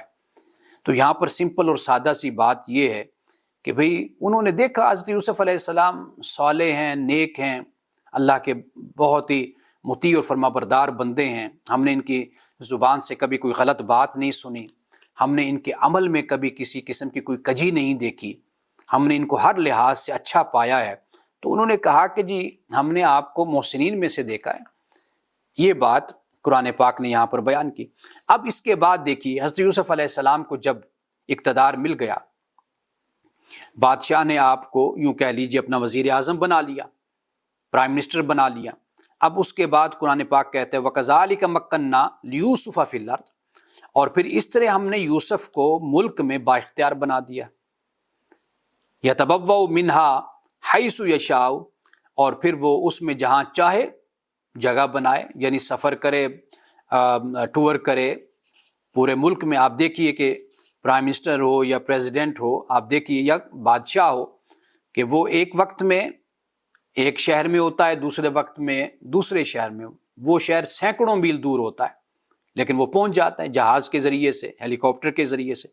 تو یہاں پر سمپل اور سادہ سی بات یہ ہے کہ بھئی انہوں نے دیکھا حضرت یوسف علیہ السلام صالح ہیں، نیک ہیں، اللہ کے بہت ہی مطیع اور فرما بردار بندے ہیں، ہم نے ان کی زبان سے کبھی کوئی غلط بات نہیں سنی، ہم نے ان کے عمل میں کبھی کسی قسم کی کوئی کجی نہیں دیکھی، ہم نے ان کو ہر لحاظ سے اچھا پایا ہے۔ تو انہوں نے کہا کہ جی ہم نے آپ کو محسنین میں سے دیکھا ہے۔ یہ بات قرآن پاک نے یہاں پر بیان کی۔ اب اس کے بعد دیکھیے حضرت یوسف علیہ السلام کو جب اقتدار مل گیا، بادشاہ نے آپ کو یوں کہہ لیجیے اپنا وزیر اعظم بنا لیا، پرائم منسٹر بنا لیا۔ اب اس کے بعد قرآن پاک کہتے ہیں وَكَذَلِكَ مَكَّنَّا لِيُوسُفَ فِي الْأَرْضِ، اور پھر اس طرح ہم نے یوسف کو ملک میں بااختیار بنا دیا، يَتَبَوَّأُ مِنْهَا حَيْثُ يَشَاءُ، اور پھر وہ اس میں جہاں چاہے جگہ بنائے، یعنی سفر کرے، ٹور کرے پورے ملک میں۔ آپ دیکھیے کہ پرائم منسٹر ہو یا پریزیڈنٹ ہو، آپ دیکھیے یا بادشاہ ہو، کہ وہ ایک وقت میں ایک شہر میں ہوتا ہے، دوسرے وقت میں دوسرے شہر میں، وہ شہر سینکڑوں میل دور ہوتا ہے، لیکن وہ پہنچ جاتا ہے جہاز کے ذریعے سے، ہیلی کاپٹر کے ذریعے سے۔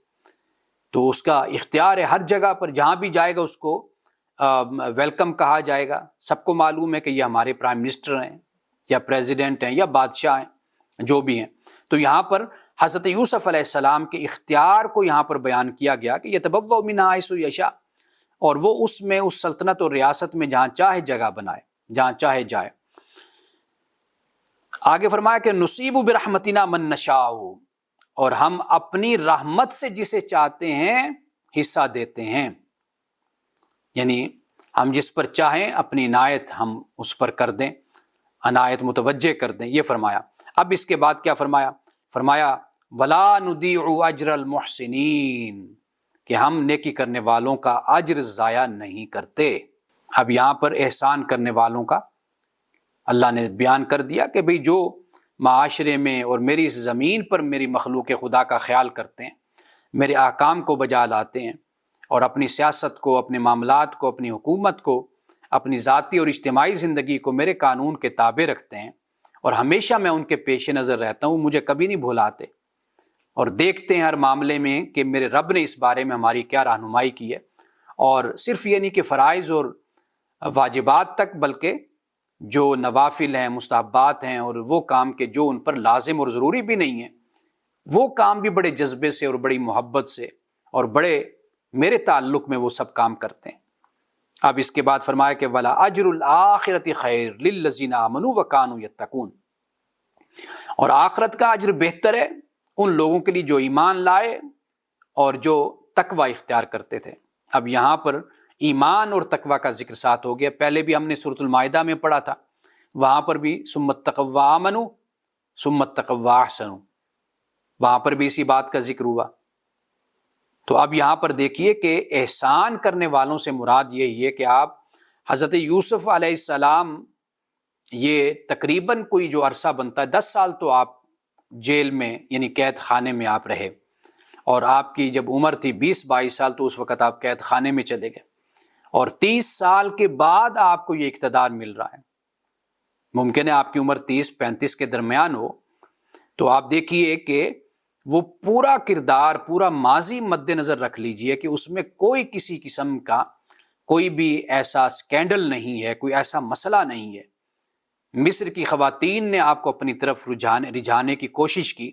تو اس کا اختیار ہے ہر جگہ پر، جہاں بھی جائے گا اس کو ویلکم کہا جائے گا۔ سب کو معلوم ہے کہ یہ ہمارے پرائم منسٹر ہیں یا پریزیڈنٹ ہیں یا بادشاہ ہیں، جو بھی ہیں۔ تو یہاں پر حضرت یوسف علیہ السلام کے اختیار کو یہاں پر بیان کیا گیا کہ یتبوأ منہا حیث یشاء، اور وہ اس میں اس سلطنت اور ریاست میں جہاں چاہے جگہ بنائے، جہاں چاہے جائے۔ آگے فرمایا کہ نصیب برحمتنا من نشاء، اور ہم اپنی رحمت سے جسے چاہتے ہیں حصہ دیتے ہیں، یعنی ہم جس پر چاہیں اپنی عنایت ہم اس پر کر دیں، عنایت متوجہ کر دیں، یہ فرمایا۔ اب اس کے بعد کیا فرمایا؟ فرمایا وَلَا نُضِيعُ أَجْرَ الْمُحْسِنِينَ، کہ ہم نیکی کرنے والوں کا اجر ضائع نہیں کرتے۔ اب یہاں پر احسان کرنے والوں کا اللہ نے بیان کر دیا کہ بھئی جو معاشرے میں اور میری اس زمین پر میری مخلوق خدا کا خیال کرتے ہیں، میرے احکام کو بجا لاتے ہیں، اور اپنی سیاست کو، اپنے معاملات کو، اپنی حکومت کو، اپنی ذاتی اور اجتماعی زندگی کو میرے قانون کے تابع رکھتے ہیں، اور ہمیشہ میں ان کے پیش نظر رہتا ہوں، مجھے کبھی نہیں بھلاتے، اور دیکھتے ہیں ہر معاملے میں کہ میرے رب نے اس بارے میں ہماری کیا رہنمائی کی ہے، اور صرف یہ نہیں کہ فرائض اور واجبات تک، بلکہ جو نوافل ہیں، مستحبات ہیں، اور وہ کام کے جو ان پر لازم اور ضروری بھی نہیں ہیں، وہ کام بھی بڑے جذبے سے اور بڑی محبت سے اور بڑے میرے تعلق میں وہ سب کام کرتے ہیں۔ اب اس کے بعد فرمایا کہ وَلَا أَجْرُ الْآخِرَةِ خَيْرٌ لِلَّذِينَ آمَنُوا وَكَانُوا يَتَّقُونَ، اور آخرت کا اجر بہتر ہے ان لوگوں کے لیے جو ایمان لائے اور جو تقوی اختیار کرتے تھے۔ اب یہاں پر ایمان اور تقوی کا ذکر ساتھ ہو گیا، پہلے بھی ہم نے سورۃ المائدہ میں پڑھا تھا، وہاں پر بھی ثم اتقوا وآمنوا ثم اتقوا واحسنوا، وہاں پر بھی اسی بات کا ذکر ہوا۔ تو اب یہاں پر دیکھیے کہ احسان کرنے والوں سے مراد یہی ہے کہ آپ حضرت یوسف علیہ السلام، یہ تقریباً کوئی جو عرصہ بنتا ہے 10 سال تو آپ جیل میں یعنی قید خانے میں آپ رہے، اور آپ کی جب عمر تھی 20-22 سال تو اس وقت آپ قید خانے میں چلے گئے، اور 30 سال کے بعد آپ کو یہ اقتدار مل رہا ہے۔ ممکن ہے آپ کی عمر 30-35 کے درمیان ہو، تو آپ دیکھیے کہ وہ پورا کردار، پورا ماضی مد نظر رکھ لیجئے کہ اس میں کوئی کسی قسم کا کوئی بھی ایسا سکینڈل نہیں ہے، کوئی ایسا مسئلہ نہیں ہے۔ مصر کی خواتین نے آپ کو اپنی طرف رجھانے کی کوشش کی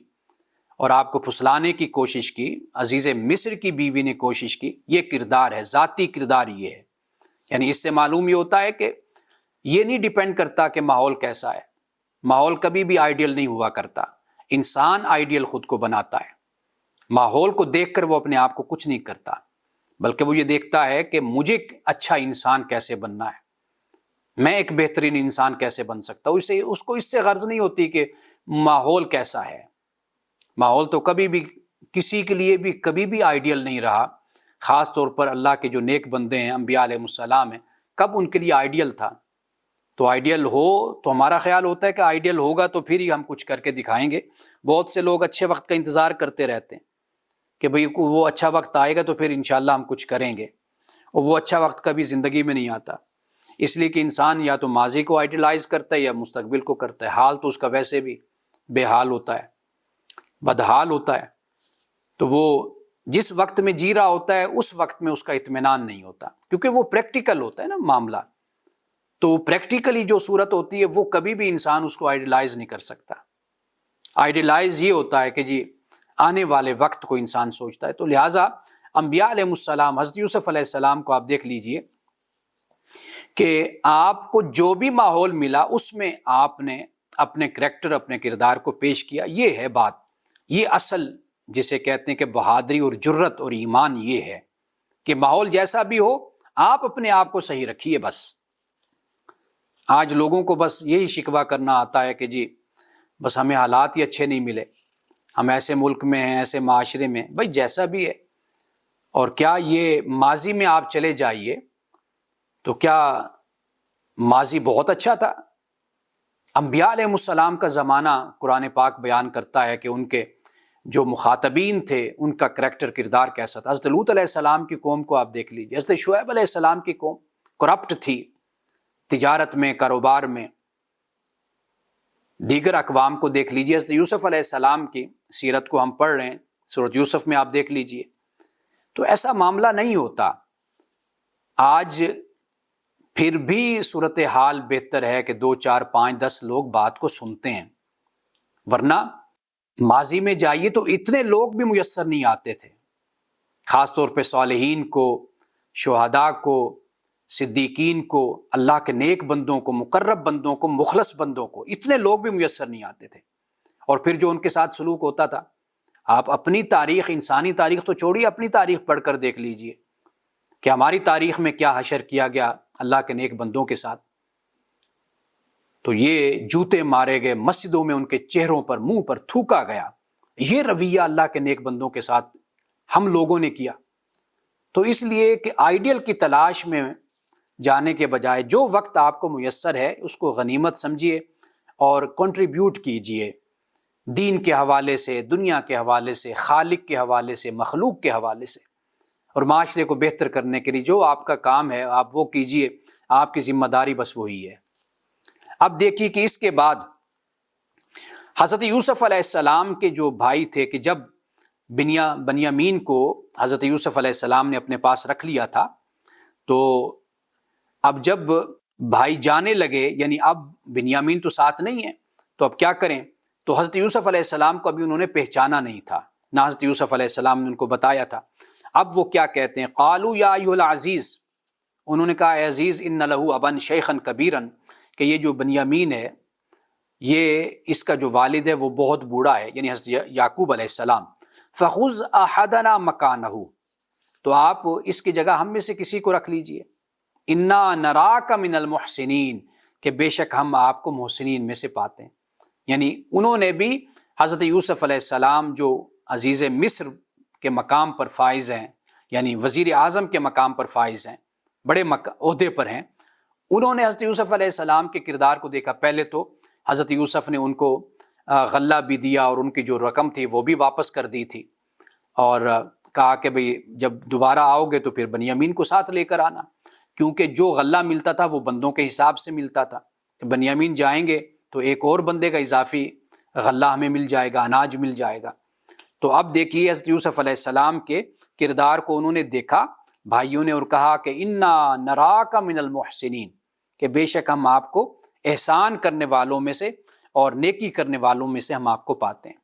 اور آپ کو پھسلانے کی کوشش کی، عزیز مصر کی بیوی نے کوشش کی، یہ کردار ہے، ذاتی کردار یہ ہے۔ یعنی اس سے معلوم یہ ہوتا ہے کہ یہ نہیں ڈیپینڈ کرتا کہ ماحول کیسا ہے، ماحول کبھی بھی آئیڈیل نہیں ہوا کرتا، انسان آئیڈیل خود کو بناتا ہے۔ ماحول کو دیکھ کر وہ اپنے آپ کو کچھ نہیں کرتا، بلکہ وہ یہ دیکھتا ہے کہ مجھے اچھا انسان کیسے بننا ہے، میں ایک بہترین انسان کیسے بن سکتا ہوں۔ اس کو اس سے غرض نہیں ہوتی کہ ماحول کیسا ہے۔ ماحول تو کبھی بھی کسی کے لیے بھی کبھی بھی آئیڈیل نہیں رہا، خاص طور پر اللہ کے جو نیک بندے ہیں، انبیاء علیہ السلام ہیں، کب ان کے لیے آئیڈیل تھا؟ تو آئیڈیل ہو تو ہمارا خیال ہوتا ہے کہ آئیڈیل ہوگا تو پھر ہی ہم کچھ کر کے دکھائیں گے۔ بہت سے لوگ اچھے وقت کا انتظار کرتے رہتے ہیں کہ بھئی وہ اچھا وقت آئے گا تو پھر انشاءاللہ ہم کچھ کریں گے، اور وہ اچھا وقت کبھی زندگی میں نہیں آتا، اس لیے کہ انسان یا تو ماضی کو آئیڈیلائز کرتا ہے یا مستقبل کو کرتا ہے، حال تو اس کا ویسے بھی بے حال ہوتا ہے، بدحال ہوتا ہے۔ تو وہ جس وقت میں جی رہا ہوتا ہے اس وقت میں اس کا اطمینان نہیں ہوتا، کیونکہ وہ پریکٹیکل ہوتا ہے نا معاملہ، تو پریکٹیکلی جو صورت ہوتی ہے وہ کبھی بھی انسان اس کو آئیڈیلائز نہیں کر سکتا۔ آئیڈیلائز یہ ہوتا ہے کہ جی آنے والے وقت کو انسان سوچتا ہے۔ تو لہٰذا انبیاء علیہ السلام، حضرت یوسف علیہ السلام کو آپ دیکھ لیجئے کہ آپ کو جو بھی ماحول ملا اس میں آپ نے اپنے کریکٹر، اپنے کردار کو پیش کیا۔ یہ ہے بات، یہ اصل جسے کہتے ہیں کہ بہادری اور جرت اور ایمان یہ ہے کہ ماحول جیسا بھی ہو آپ اپنے آپ کو صحیح رکھیے۔ بس آج لوگوں کو بس یہی شکوہ کرنا آتا ہے کہ جی بس ہمیں حالات ہی اچھے نہیں ملے، ہم ایسے ملک میں ہیں، ایسے معاشرے میں۔ بھائی جیسا بھی ہے، اور کیا یہ ماضی میں آپ چلے جائیے تو کیا ماضی بہت اچھا تھا؟ انبیاء علیہ السلام کا زمانہ قرآن پاک بیان کرتا ہے کہ ان کے جو مخاطبین تھے ان کا کریکٹر، کردار کیسا تھا۔ حضرت لوط علیہ السلام کی قوم کو آپ دیکھ لیجیے، حضرت شعیب علیہ السلام کی قوم کرپٹ تھی، تجارت میں، کاروبار میں۔ دیگر اقوام کو دیکھ لیجیے، حضرت یوسف علیہ السلام کی سیرت کو ہم پڑھ رہے ہیں، سورۃ یوسف میں آپ دیکھ لیجیے، تو ایسا معاملہ نہیں ہوتا۔ آج پھر بھی صورتحال بہتر ہے کہ 2 4 5 10 لوگ بات کو سنتے ہیں، ورنہ ماضی میں جائیے تو اتنے لوگ بھی میسر نہیں آتے تھے، خاص طور پہ صالحین کو، شہداء کو، صدیقین کو، اللہ کے نیک بندوں کو، مقرب بندوں کو، مخلص بندوں کو، اتنے لوگ بھی میسر نہیں آتے تھے۔ اور پھر جو ان کے ساتھ سلوک ہوتا تھا، آپ اپنی تاریخ، انسانی تاریخ تو چھوڑیے، اپنی تاریخ پڑھ کر دیکھ لیجئے کہ ہماری تاریخ میں کیا حشر کیا گیا اللہ کے نیک بندوں کے ساتھ، تو یہ جوتے مارے گئے، مسجدوں میں ان کے چہروں پر منہ پر تھوکا گیا۔ یہ رویہ اللہ کے نیک بندوں کے ساتھ ہم لوگوں نے کیا۔ تو اس لیے کہ آئیڈیل کی تلاش میں جانے کے بجائے جو وقت آپ کو میسر ہے اس کو غنیمت سمجھیے اور کنٹریبیوٹ کیجئے، دین کے حوالے سے، دنیا کے حوالے سے، خالق کے حوالے سے، مخلوق کے حوالے سے، اور معاشرے کو بہتر کرنے کے لیے جو آپ کا کام ہے آپ وہ کیجئے، آپ کی ذمہ داری بس وہی ہے۔ اب دیکھیے کہ اس کے بعد حضرت یوسف علیہ السلام کے جو بھائی تھے، کہ جب بنیامین کو حضرت یوسف علیہ السلام نے اپنے پاس رکھ لیا تھا، تو اب جب بھائی جانے لگے، یعنی اب بنیامین تو ساتھ نہیں ہے، تو اب کیا کریں؟ تو حضرت یوسف علیہ السلام کو ابھی انہوں نے پہچانا نہیں تھا، نہ حضرت یوسف علیہ السلام نے ان کو بتایا تھا۔ اب وہ کیا کہتے ہیں؟ قالوا یا ایھا العزیز، انہوں نے کہا اے عزیز، ان لہ ابا شیخا کبیرا، کہ یہ جو بنیامین ہے، یہ اس کا جو والد ہے وہ بہت بوڑھا ہے، یعنی حضرت یعقوب علیہ السلام، فخذ احدنا مکانہ، تو آپ اس کی جگہ ہم میں سے کسی کو رکھ لیجئے، انا نراک من المحسنین، کہ بے شک ہم آپ کو محسنین میں سے پاتے ہیں۔ یعنی انہوں نے بھی حضرت یوسف علیہ السلام جو عزیز مصر کے مقام پر فائز ہیں، یعنی وزیر اعظم کے مقام پر فائز ہیں، بڑے عہدے پر ہیں، انہوں نے حضرت یوسف علیہ السلام کے کردار کو دیکھا۔ پہلے تو حضرت یوسف نے ان کو غلہ بھی دیا اور ان کی جو رقم تھی وہ بھی واپس کر دی تھی، اور کہا کہ بھئی جب دوبارہ آؤ گے تو پھر بنیامین کو ساتھ لے کر آنا، کیونکہ جو غلہ ملتا تھا وہ بندوں کے حساب سے ملتا تھا، کہ بنیامین جائیں گے تو ایک اور بندے کا اضافی غلہ ہمیں مل جائے گا، اناج مل جائے گا۔ تو اب دیکھیے حضرت یوسف علیہ السلام کے کردار کو انہوں نے دیکھا بھائیوں نے، اور کہا کہ انا نراک من المحسنین، کہ بے شک ہم آپ کو احسان کرنے والوں میں سے اور نیکی کرنے والوں میں سے ہم آپ کو پاتے ہیں۔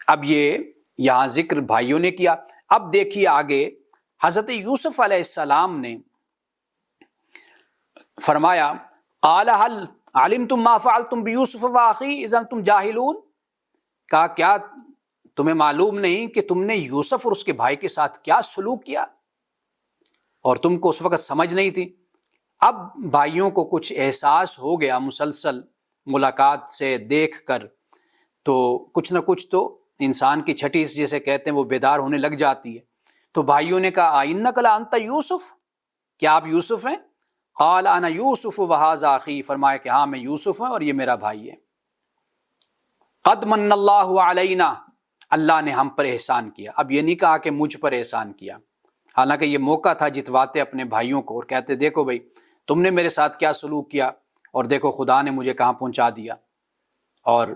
اب یہ یہاں ذکر بھائیوں نے کیا۔ اب دیکھیے آگے حضرت یوسف علیہ السلام نے فرمایا قال هل علمتم ما فعلتم بیوسف واخی اذا انتم جاہلون، کہا کیا تمہیں معلوم نہیں کہ تم نے یوسف اور اس کے بھائی کے ساتھ کیا سلوک کیا، اور تم کو اس وقت سمجھ نہیں تھی۔ اب بھائیوں کو کچھ احساس ہو گیا مسلسل ملاقات سے دیکھ کر، تو کچھ نہ کچھ تو انسان کی چھٹی جسے کہتے ہیں وہ بیدار ہونے لگ جاتی ہے۔ تو بھائیوں نے کہا اِنَّکَ لَأَنْتَ یوسف، کیا آپ یوسف ہیں؟ قال انا یوسف وہذا اخی، فرمایا کہ ہاں میں یوسف ہوں اور یہ میرا بھائی ہے۔ قد من اللہ علینا، اللہ نے ہم پر احسان کیا۔ اب یہ نہیں کہا کہ مجھ پر احسان کیا، حالانکہ یہ موقع تھا جتواتے اپنے بھائیوں کو اور کہتے دیکھو بھائی تم نے میرے ساتھ کیا سلوک کیا، اور دیکھو خدا نے مجھے کہاں پہنچا دیا۔ اور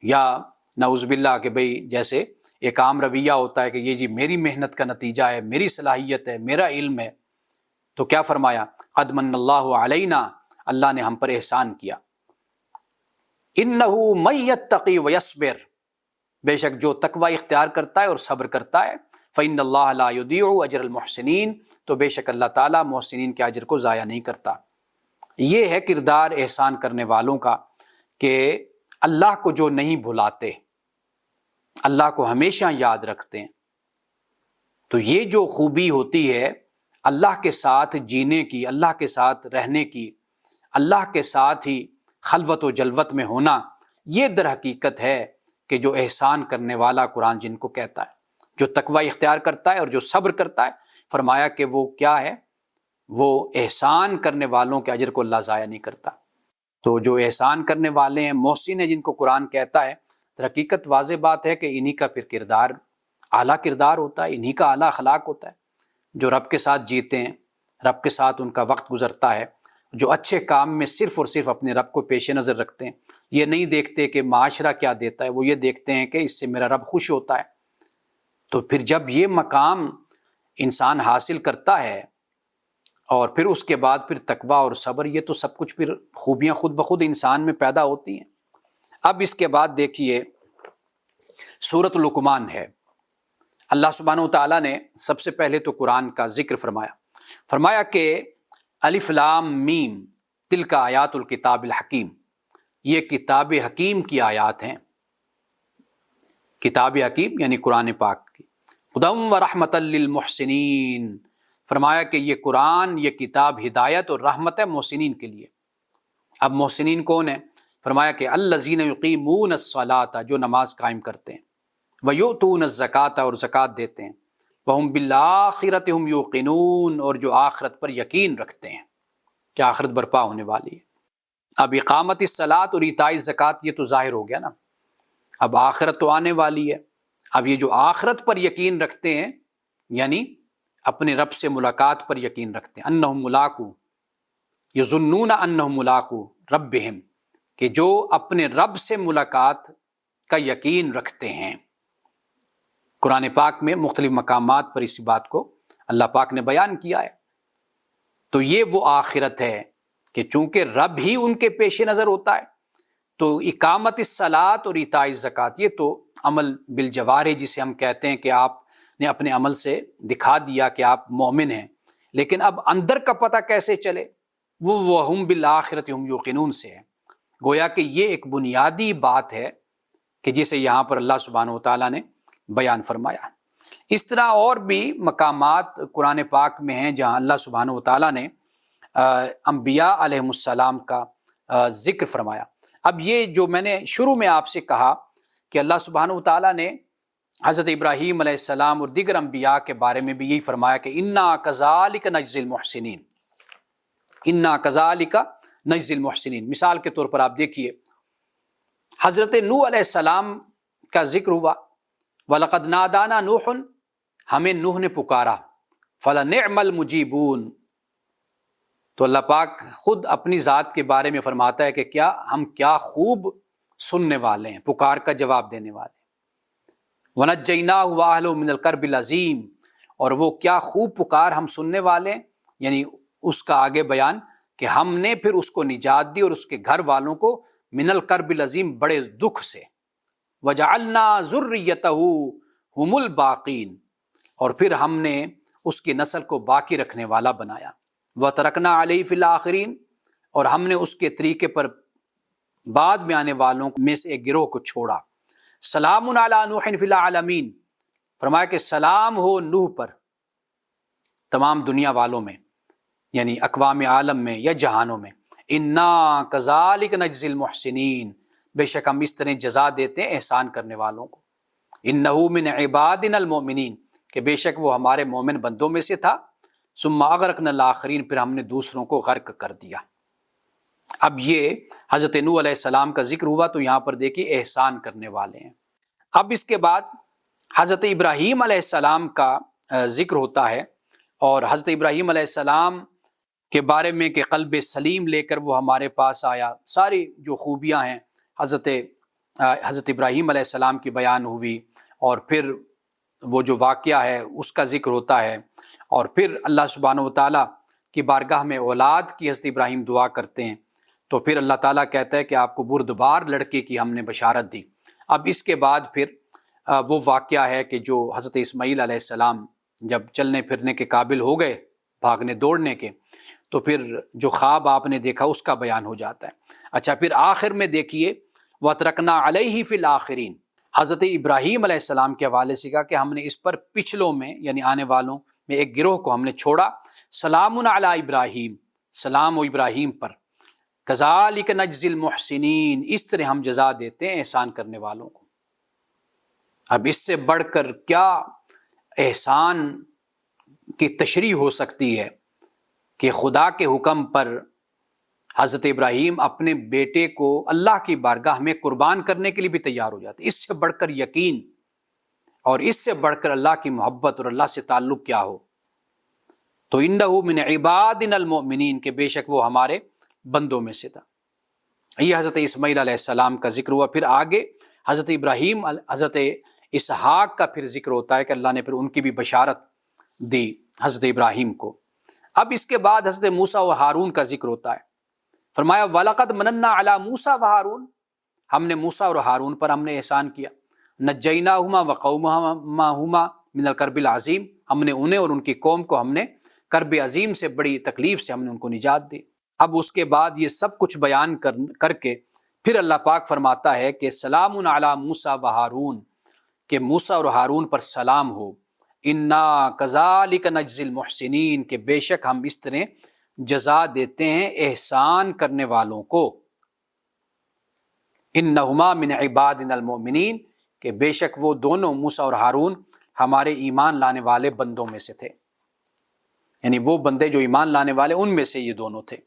یا نعوذ باللہ کہ بھئی جیسے ایک عام رویہ ہوتا ہے کہ یہ جی میری محنت کا نتیجہ ہے، میری صلاحیت ہے، میرا علم ہے، تو کیا فرمایا؟ قد من اللہ علینا، اللہ نے ہم پر احسان کیا۔ انہ من یتقی ویصبر، بے شک جو تقوی اختیار کرتا ہے اور صبر کرتا ہے، فإن اللہ لا یضیع اجر المحسنین، تو بے شک اللہ تعالیٰ محسنین کے اجر کو ضائع نہیں کرتا۔ یہ ہے کردار احسان کرنے والوں کا، کہ اللہ کو جو نہیں بھلاتے، اللہ کو ہمیشہ یاد رکھتے ہیں۔ تو یہ جو خوبی ہوتی ہے اللہ کے ساتھ جینے کی، اللہ کے ساتھ رہنے کی، اللہ کے ساتھ ہی خلوت و جلوت میں ہونا، یہ در حقیقت ہے کہ جو احسان کرنے والا قرآن جن کو کہتا ہے، جو تقوی اختیار کرتا ہے اور جو صبر کرتا ہے، فرمایا کہ وہ کیا ہے؟ وہ احسان کرنے والوں کے اجر کو اللہ ضائع نہیں کرتا۔ تو جو احسان کرنے والے ہیں، محسن ہیں، جن کو قرآن کہتا ہے، در حقیقت واضح بات ہے کہ انہی کا پھر کردار اعلیٰ کردار ہوتا ہے، انہی کا اعلیٰ اخلاق ہوتا ہے، جو رب کے ساتھ جیتے ہیں، رب کے ساتھ ان کا وقت گزرتا ہے، جو اچھے کام میں صرف اور صرف اپنے رب کو پیش نظر رکھتے ہیں، یہ نہیں دیکھتے کہ معاشرہ کیا دیتا ہے، وہ یہ دیکھتے ہیں کہ اس سے میرا رب خوش ہوتا ہے۔ تو پھر جب یہ مقام انسان حاصل کرتا ہے، اور پھر اس کے بعد پھر تقویٰ اور صبر، یہ تو سب کچھ پھر خوبیاں خود بخود انسان میں پیدا ہوتی ہیں۔ اب اس کے بعد دیکھیے سورۃ لقمان ہے، اللہ سبحانہ وتعالیٰ نے سب سے پہلے تو قرآن کا ذکر فرمایا کہ الف لام میم تلک آیات الکتاب الحکیم، یہ کتاب حکیم کی آیات ہیں۔ کتاب حکیم یعنی قرآن پاک کی۔ ہدی و رحمۃ للمحسنین، فرمایا کہ یہ قرآن، یہ کتاب ہدایت اور رحمت ہے محسنین کے لیے۔ اب محسنین کون ہیں؟ فرمایا کہ الذین یقیمون الصلاۃ، جو نماز قائم کرتے ہیں، ویؤتون الزکاۃ، اور زکوٰۃ دیتے ہیں، وہم بالآخرۃ ہم یوقنون، اور جو آخرت پر یقین رکھتے ہیں کہ آخرت برپا ہونے والی ہے۔ اب اقامت الصلاۃ اور ایتاء الزکاۃ یہ تو ظاہر ہو گیا نا، اب آخرت تو آنے والی ہے۔ اب یہ جو آخرت پر یقین رکھتے ہیں، یعنی اپنے رب سے ملاقات پر یقین رکھتے ہیں، انہم ملاقو، یظنون انہم ملاقو ربہم، کہ جو اپنے رب سے ملاقات کا یقین رکھتے ہیں۔ قرآن پاک میں مختلف مقامات پر اسی بات کو اللہ پاک نے بیان کیا ہے۔ تو یہ وہ آخرت ہے کہ چونکہ رب ہی ان کے پیش نظر ہوتا ہے، تو اقامت الصلاۃ اور ایتاء الزکاۃ یہ تو عمل بالجوارح جسے ہم کہتے ہیں کہ آپ نے اپنے عمل سے دکھا دیا کہ آپ مومن ہیں، لیکن اب اندر کا پتہ کیسے چلے؟ وہ وہم بالآخرۃ ہم یوقنون سے ہے۔ گویا کہ یہ ایک بنیادی بات ہے کہ جسے یہاں پر اللہ سبحانہ و تعالیٰ نے بیان فرمایا۔ اس طرح اور بھی مقامات قرآن پاک میں ہیں جہاں اللہ سبحانہ و تعالیٰ نے انبیاء علیہم السلام کا ذکر فرمایا۔ اب یہ جو میں نے شروع میں آپ سے کہا کہ اللہ سبحانہ و تعالیٰ نے حضرت ابراہیم علیہ السلام اور دیگر انبیاء کے بارے میں بھی یہی فرمایا کہ انا کذالک نجزی المحسنین، انا کذالک نجزی المحسنین۔ مثال کے طور پر آپ دیکھیے حضرت نوح علیہ السلام کا ذکر ہوا، وَلَقَدْ نَادَانَا نُوحٌ، ہمیں نوح نے پکارا، فَلَنِعْمَ الْمُجِيبُونَ۔ تو اللہ پاک خود اپنی ذات کے بارے میں فرماتا ہے کہ ہم کیا خوب سننے والے ہیں، پکار کا جواب دینے والے ہیں۔ وَنَجَّيْنَاهُ وَأَهْلَهُ مِنَ الْكَرْبِ الْعَظِيمِ، اور وہ کیا خوب پکار ہم سننے والے ہیں، یعنی اس کا آگے بیان کہ ہم نے پھر اس کو نجات دی اور اس کے گھر والوں کو من الکرب العظیم، بڑے دکھ سے، وَجَعَلْنَا ذُرِّيَّتَهُ هُمُ الْبَاقِينَ، اور پھر ہم نے اس کی نسل کو باقی رکھنے والا بنایا، وَتَرَكْنَا عَلَيْهِ فِي الْآخِرِينَ، اور ہم نے اس کے طریقے پر بعد میں آنے والوں میں سے ایک گروہ کو چھوڑا۔ سلام علی نوح فی العالمین، فرمایا کہ سلام ہو نوح پر تمام دنیا والوں میں، یعنی اقوام عالم میں یا جہانوں میں۔ انا کذالک نجزی المحسنین، بے شک ہم اس طرح جزا دیتے ہیں احسان کرنے والوں کو۔ انہ من عبادنا المؤمنین، کہ بے شک وہ ہمارے مومن بندوں میں سے تھا۔ ثم اغرقنا الاخرین، پھر ہم نے دوسروں کو غرق کر دیا۔ اب یہ حضرت نوح علیہ السلام کا ذکر ہوا، تو یہاں پر دیکھیے احسان کرنے والے ہیں۔ اب اس کے بعد حضرت ابراہیم علیہ السلام کا ذکر ہوتا ہے، اور حضرت ابراہیم علیہ السلام کے بارے میں کہ قلب سلیم لے کر وہ ہمارے پاس آیا، ساری جو خوبیاں ہیں حضرت ابراہیم علیہ السلام کی بیان ہوئی، اور پھر وہ جو واقعہ ہے اس کا ذکر ہوتا ہے، اور پھر اللہ سبحانہ و تعالیٰ کی بارگاہ میں اولاد کی حضرت ابراہیم دعا کرتے ہیں، تو پھر اللہ تعالیٰ کہتا ہے کہ آپ کو بردبار لڑکے کی ہم نے بشارت دی۔ اب اس کے بعد پھر وہ واقعہ ہے کہ جو حضرت اسماعیل علیہ السلام جب چلنے پھرنے کے قابل ہو گئے، بھاگنے دوڑنے کے، تو پھر جو خواب آپ نے دیکھا اس کا بیان ہو جاتا ہے۔ اچھا، پھر آخر میں دیکھیے وَتَرَكْنَا عَلَيْهِ فِي الْآخِرِينَ، حضرت ابراہیم علیہ السلام کے حوالے سے کہا کہ ہم نے اس پر پچھلوں میں یعنی آنے والوں میں ایک گروہ کو ہم نے چھوڑا۔ سلام علی ابراہیم، سلام و ابراہیم پر، کذالک نجزی المحسنین، اس طرح ہم جزا دیتے ہیں احسان کرنے والوں کو۔ اب اس سے بڑھ کر کیا احسان کی تشریح ہو سکتی ہے کہ خدا کے حکم پر حضرت ابراہیم اپنے بیٹے کو اللہ کی بارگاہ میں قربان کرنے کے لیے بھی تیار ہو جاتے۔ اس سے بڑھ کر یقین اور اس سے بڑھ کر اللہ کی محبت اور اللہ سے تعلق کیا ہو؟ تو انہ من عبادنا المؤمنین، کہ بے شک وہ ہمارے بندوں میں سے تھا۔ یہ حضرت اسماعیل علیہ السلام کا ذکر ہوا۔ پھر آگے حضرت ابراہیم، حضرت اسحاق کا پھر ذکر ہوتا ہے کہ اللہ نے پھر ان کی بھی بشارت دی حضرت ابراہیم کو۔ اب اس کے بعد حضرت موسیٰ و ہارون کا ذکر ہوتا ہے۔ فرمایا وَلَقَدْ مَنَنَّا عَلَى مُوسَىٰ وَهَارُونَ، ہم نے موسیٰ اور ہارون پر ہم نے احسان کیا۔ نَجَّيْنَاهُمَا وَقَوْمَهُمَا مِنَ الْكَرْبِ الْعَظِيمِ، ہم نے انہیں اور ان کی قوم کو ہم نے کرب عظیم سے، بڑی تکلیف سے ہم نے ان کو نجات دی۔ اب اس کے بعد یہ سب کچھ بیان کر کے پھر اللہ پاک فرماتا ہے کہ سلام علی موسیٰ و ہارون، کہ موسیٰ اور ہارون پر سلام ہو، انا کذالک نجزی المحسنین، کہ بے شک ہم اس طرح جزا دیتے ہیں احسان کرنے والوں کو، انہما من عبادنا المؤمنین، کہ بے شک وہ دونوں موسیٰ اور ہارون ہمارے ایمان لانے والے بندوں میں سے تھے، یعنی وہ بندے جو ایمان لانے والے ان میں سے یہ دونوں تھے۔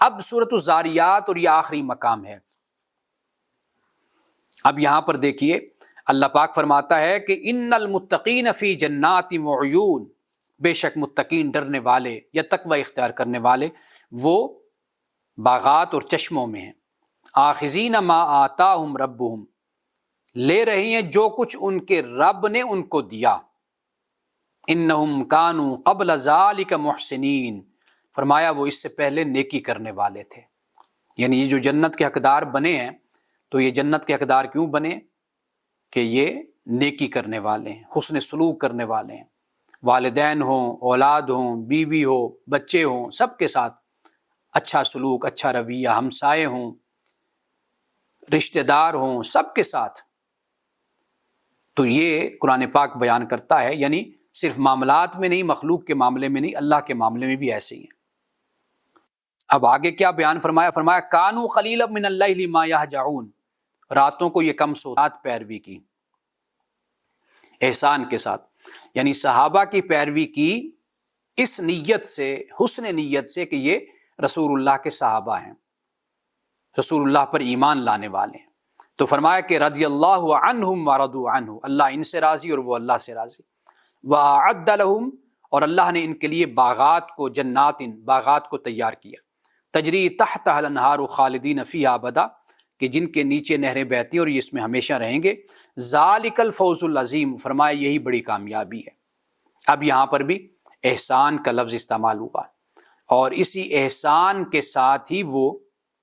اب سورۃ الذاریات، اور یہ آخری مقام ہے۔ اب یہاں پر دیکھیے اللہ پاک فرماتا ہے کہ ان المتقین فی جنات وعیون، بے شک متقین ڈرنے والے یا تقوی اختیار کرنے والے وہ باغات اور چشموں میں ہیں، آخذین ما آتاہم ربہم، لے رہی ہیں جو کچھ ان کے رب نے ان کو دیا، انہم کانوا قبل ذالک محسنین، فرمایا وہ اس سے پہلے نیکی کرنے والے تھے۔ یعنی یہ جو جنت کے حقدار بنے ہیں، تو یہ جنت کے حقدار کیوں بنے؟ کہ یہ نیکی کرنے والے ہیں، حسن سلوک کرنے والے ہیں، والدین ہوں، اولاد ہوں، بیوی ہو، بچے ہوں، سب کے ساتھ اچھا سلوک، اچھا رویہ، ہمسائے ہوں، رشتہ دار ہوں، سب کے ساتھ۔ تو یہ قرآن پاک بیان کرتا ہے، یعنی صرف معاملات میں نہیں، مخلوق کے معاملے میں نہیں، اللہ کے معاملے میں بھی ایسے ہی ہیں۔ اب آگے کیا بیان فرمایا؟ فرمایا کانوا قلیلا من اللیل ما یہجعون، راتوں کو یہ کم سوات پیروی کی احسان کے ساتھ، یعنی صحابہ کی پیروی کی اس نیت سے، حسن نیت سے کہ یہ رسول اللہ کے صحابہ ہیں، رسول اللہ پر ایمان لانے والے ہیں۔ تو فرمایا کہ رضی اللہ عنہم ورضوا عنہ، اللہ ان سے راضی اور وہ اللہ سے راضی، وَأَعَدَّ لَهُمْ، اور اللہ نے ان کے لیے باغات کو، جنات، باغات کو تیار کیا، تجری تحتها الانہار خالدین فیہا ابدا، کہ جن کے نیچے نہریں بہتی ہیں اور یہ اس میں ہمیشہ رہیں گے، ذالک الفوز العظیم، فرمایا یہی بڑی کامیابی ہے۔ اب یہاں پر بھی احسان کا لفظ استعمال ہوا، اور اسی احسان کے ساتھ ہی وہ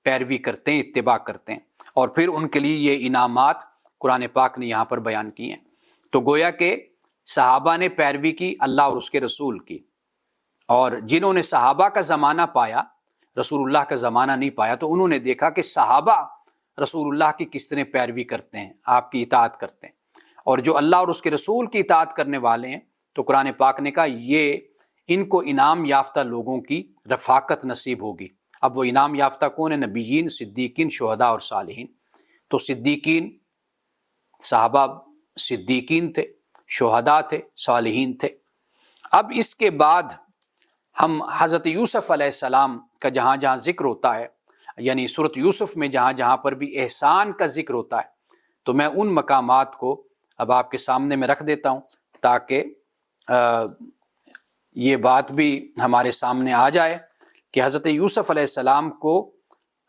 پیروی کرتے ہیں، اتباع کرتے ہیں، اور پھر ان کے لیے یہ انعامات قرآن پاک نے یہاں پر بیان کیے ہیں۔ تو گویا کہ صحابہ نے پیروی کی اللہ اور اس کے رسول کی، اور جنہوں نے صحابہ کا زمانہ پایا، رسول اللہ کا زمانہ نہیں پایا، تو انہوں نے دیکھا کہ صحابہ رسول اللہ کی کس طرح پیروی کرتے ہیں، آپ کی اطاعت کرتے ہیں، اور جو اللہ اور اس کے رسول کی اطاعت کرنے والے ہیں، تو قرآن پاک نے کہا یہ ان کو انعام یافتہ لوگوں کی رفاقت نصیب ہوگی۔ اب وہ انعام یافتہ کون ہیں؟ نبیین، صدیقین، شہداء اور صالحین۔ تو صدیقین، صحابہ صدیقین تھے، شہداء تھے، صالحین تھے۔ اب اس کے بعد ہم حضرت یوسف علیہ السلام کا جہاں جہاں ذکر ہوتا ہے، یعنی سورۃ یوسف میں جہاں جہاں پر بھی احسان کا ذکر ہوتا ہے، تو میں ان مقامات کو اب آپ کے سامنے میں رکھ دیتا ہوں تاکہ یہ بات بھی ہمارے سامنے آ جائے کہ حضرت یوسف علیہ السلام کو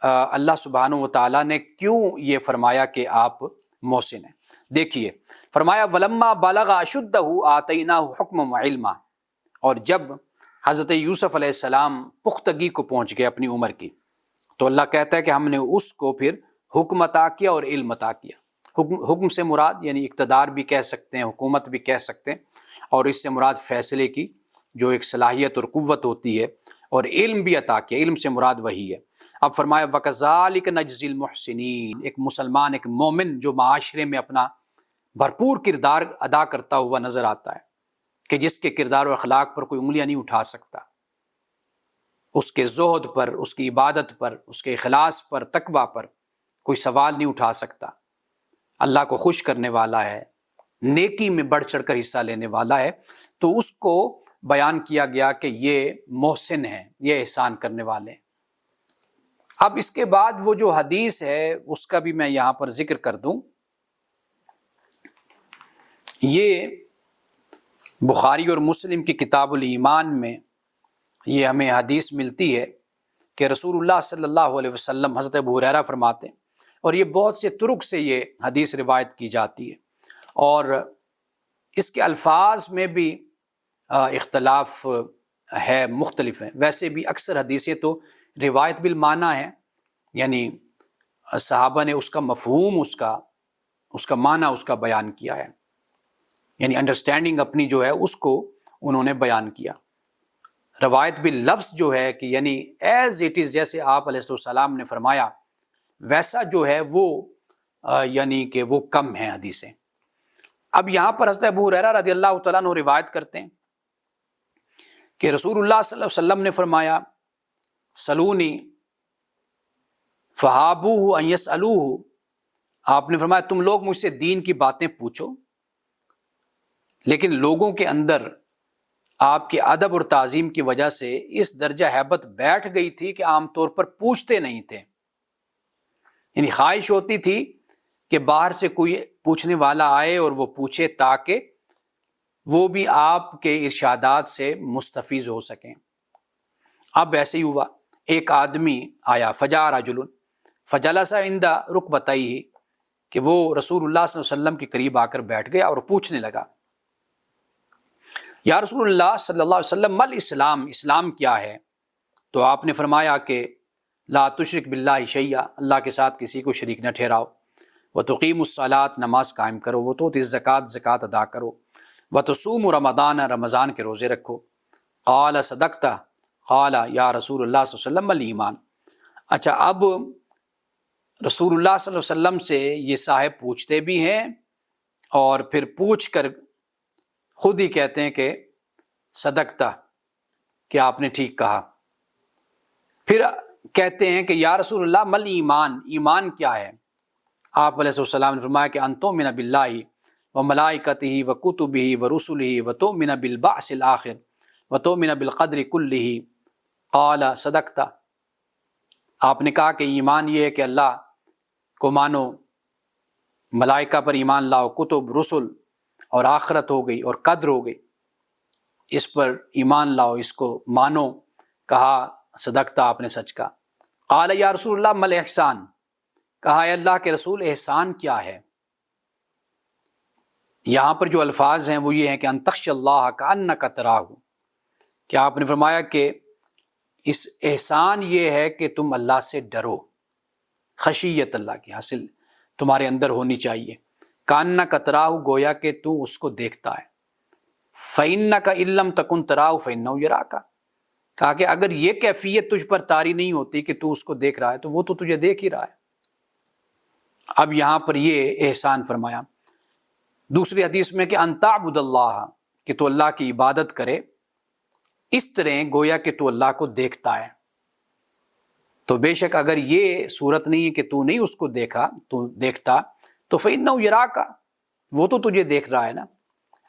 اللہ سبحانہ و تعالیٰ نے کیوں یہ فرمایا کہ آپ محسن ہیں۔ دیکھیے فرمایا ولما بلغ اشدہ آتیناہ حکما وعلما، اور جب حضرت یوسف علیہ السلام پختگی کو پہنچ گئے اپنی عمر کی، تو اللہ کہتا ہے کہ ہم نے اس کو پھر حکم عطا کیا اور علم عطا کیا۔ حکم سے مراد یعنی اقتدار بھی کہہ سکتے ہیں، حکومت بھی کہہ سکتے ہیں، اور اس سے مراد فیصلے کی جو ایک صلاحیت اور قوت ہوتی ہے، اور علم بھی عطا کیا، علم سے مراد وہی ہے۔ اب فرمایا وَكَذَلِكَ نَجْزِي الْمُحْسِنِينَ، ایک مسلمان، ایک مومن جو معاشرے میں اپنا بھرپور کردار ادا کرتا ہوا نظر آتا ہے، کہ جس کے کردار و اخلاق پر کوئی انگلیاں نہیں اٹھا سکتا، اس کے زہد پر، اس کی عبادت پر، اس کے اخلاص پر، تقوی پر کوئی سوال نہیں اٹھا سکتا، اللہ کو خوش کرنے والا ہے، نیکی میں بڑھ چڑھ کر حصہ لینے والا ہے، تو اس کو بیان کیا گیا کہ یہ محسن ہے، یہ احسان کرنے والے ہیں۔ اب اس کے بعد وہ جو حدیث ہے اس کا بھی میں یہاں پر ذکر کر دوں۔ یہ بخاری اور مسلم کی کتاب الایمان میں یہ ہمیں حدیث ملتی ہے کہ رسول اللہ صلی اللہ علیہ وسلم، حضرت ابو ہریرہ فرماتے ہیں، اور یہ بہت سے طرق سے یہ حدیث روایت کی جاتی ہے، اور اس کے الفاظ میں بھی اختلاف ہے، مختلف ہیں۔ ویسے بھی اکثر حدیثیں تو روایت بالمعنی ہیں، یعنی صحابہ نے اس کا مفہوم، اس کا معنی اس کا بیان کیا ہے، یعنی انڈرسٹینڈنگ اپنی جو ہے اس کو انہوں نے بیان کیا۔ روایت باللفظ جو ہے کہ یعنی ایز اٹ از، جیسے آپ علیہ السلام نے فرمایا ویسا جو ہے وہ یعنی کہ وہ کم ہیں حدیثیں۔ اب یہاں پر حضرت ابو ہریرہ رضی اللہ تعالیٰ عنہ روایت کرتے ہیں کہ رسول اللہ صلی اللہ علیہ وسلم نے فرمایا سلونی فہابوہ ان یسألوہ، آپ نے فرمایا تم لوگ مجھ سے دین کی باتیں پوچھو، لیکن لوگوں کے اندر آپ کے ادب اور تعظیم کی وجہ سے اس درجہ ہیبت بیٹھ گئی تھی کہ عام طور پر پوچھتے نہیں تھے، یعنی خواہش ہوتی تھی کہ باہر سے کوئی پوچھنے والا آئے اور وہ پوچھے تاکہ وہ بھی آپ کے ارشادات سے مستفیض ہو سکیں۔ اب ایسے ہی ہوا، ایک آدمی آیا، فجاء رجل فجلس عند رکبتیہ، کہ وہ رسول اللہ صلی اللہ علیہ وسلم کے قریب آ کر بیٹھ گیا اور پوچھنے لگا، یا رسول اللہ صلی اللہ علیہ وسلم مل اسلام، اسلام کیا ہے؟ تو آپ نے فرمایا کہ لا تشرک باللہ شیئا، اللہ کے ساتھ کسی کو شریک نہ ٹھہراؤ، وتقیم الصلاۃ، نماز قائم کرو، وتؤتی الزکوٰۃ، زکوٰۃ ادا کرو، وتصوم رمضان، رمضان کے روزے رکھو۔ قال صدقت، قال یا رسول اللہ صلی اللہ علیہ وسلم الایمان۔ اچھا، اب رسول اللہ صلی اللہ علیہ وسلم سے یہ صاحب پوچھتے بھی ہیں اور پھر پوچھ کر خود ہی کہتے ہیں کہ صدقتا، کہ آپ نے ٹھیک کہا۔ پھر کہتے ہیں کہ یا رسول اللہ مل ایمان، ایمان کیا ہے؟ آپ علیہ السلام نے فرمایا کہ ان تؤمن باللہ وملائکتہ وکتبہ ورسلہ وتؤمن بالبعث الآخر وتؤمن بالقدر کلہ۔ قال صدقتا، آپ نے کہا کہ ایمان یہ ہے کہ اللہ کو مانو، ملائکہ پر ایمان لاؤ، کتب، رسل اور آخرت ہو گئی اور قدر ہو گئی، اس پر ایمان لاؤ، اس کو مانو۔ کہا صدقتا، آپ نے سچ کہا۔ قال یا رسول اللہ مل احسان، کہا اے اللہ کے رسول احسان کیا ہے؟ یہاں پر جو الفاظ ہیں وہ یہ ہیں کہ ان تخشی اللہ کأنک تراہ، کہ آپ نے فرمایا کہ اس احسان یہ ہے کہ تم اللہ سے ڈرو، خشیت اللہ کی حاصل تمہارے اندر ہونی چاہیے۔ کأنک تراہ، گویا کہ تو اس کو دیکھتا ہے۔ فإنک ان لم تکن تراہ فإنہ یراک، کہا کہ اگر یہ کیفیت تجھ پر طاری نہیں ہوتی کہ تو اس کو دیکھ رہا ہے تو وہ تو تجھے دیکھ ہی رہا ہے۔ اب یہاں پر یہ احسان فرمایا۔ دوسری حدیث میں کہ ان تعبد اللہ، کہ تو اللہ کی عبادت کرے اس طرح گویا کہ تو اللہ کو دیکھتا ہے۔ تو بے شک اگر یہ صورت نہیں ہے کہ تو نہیں اس کو دیکھا، تو دیکھتا، تو فإنہ یراک، وہ تو تجھے دیکھ رہا ہے نا۔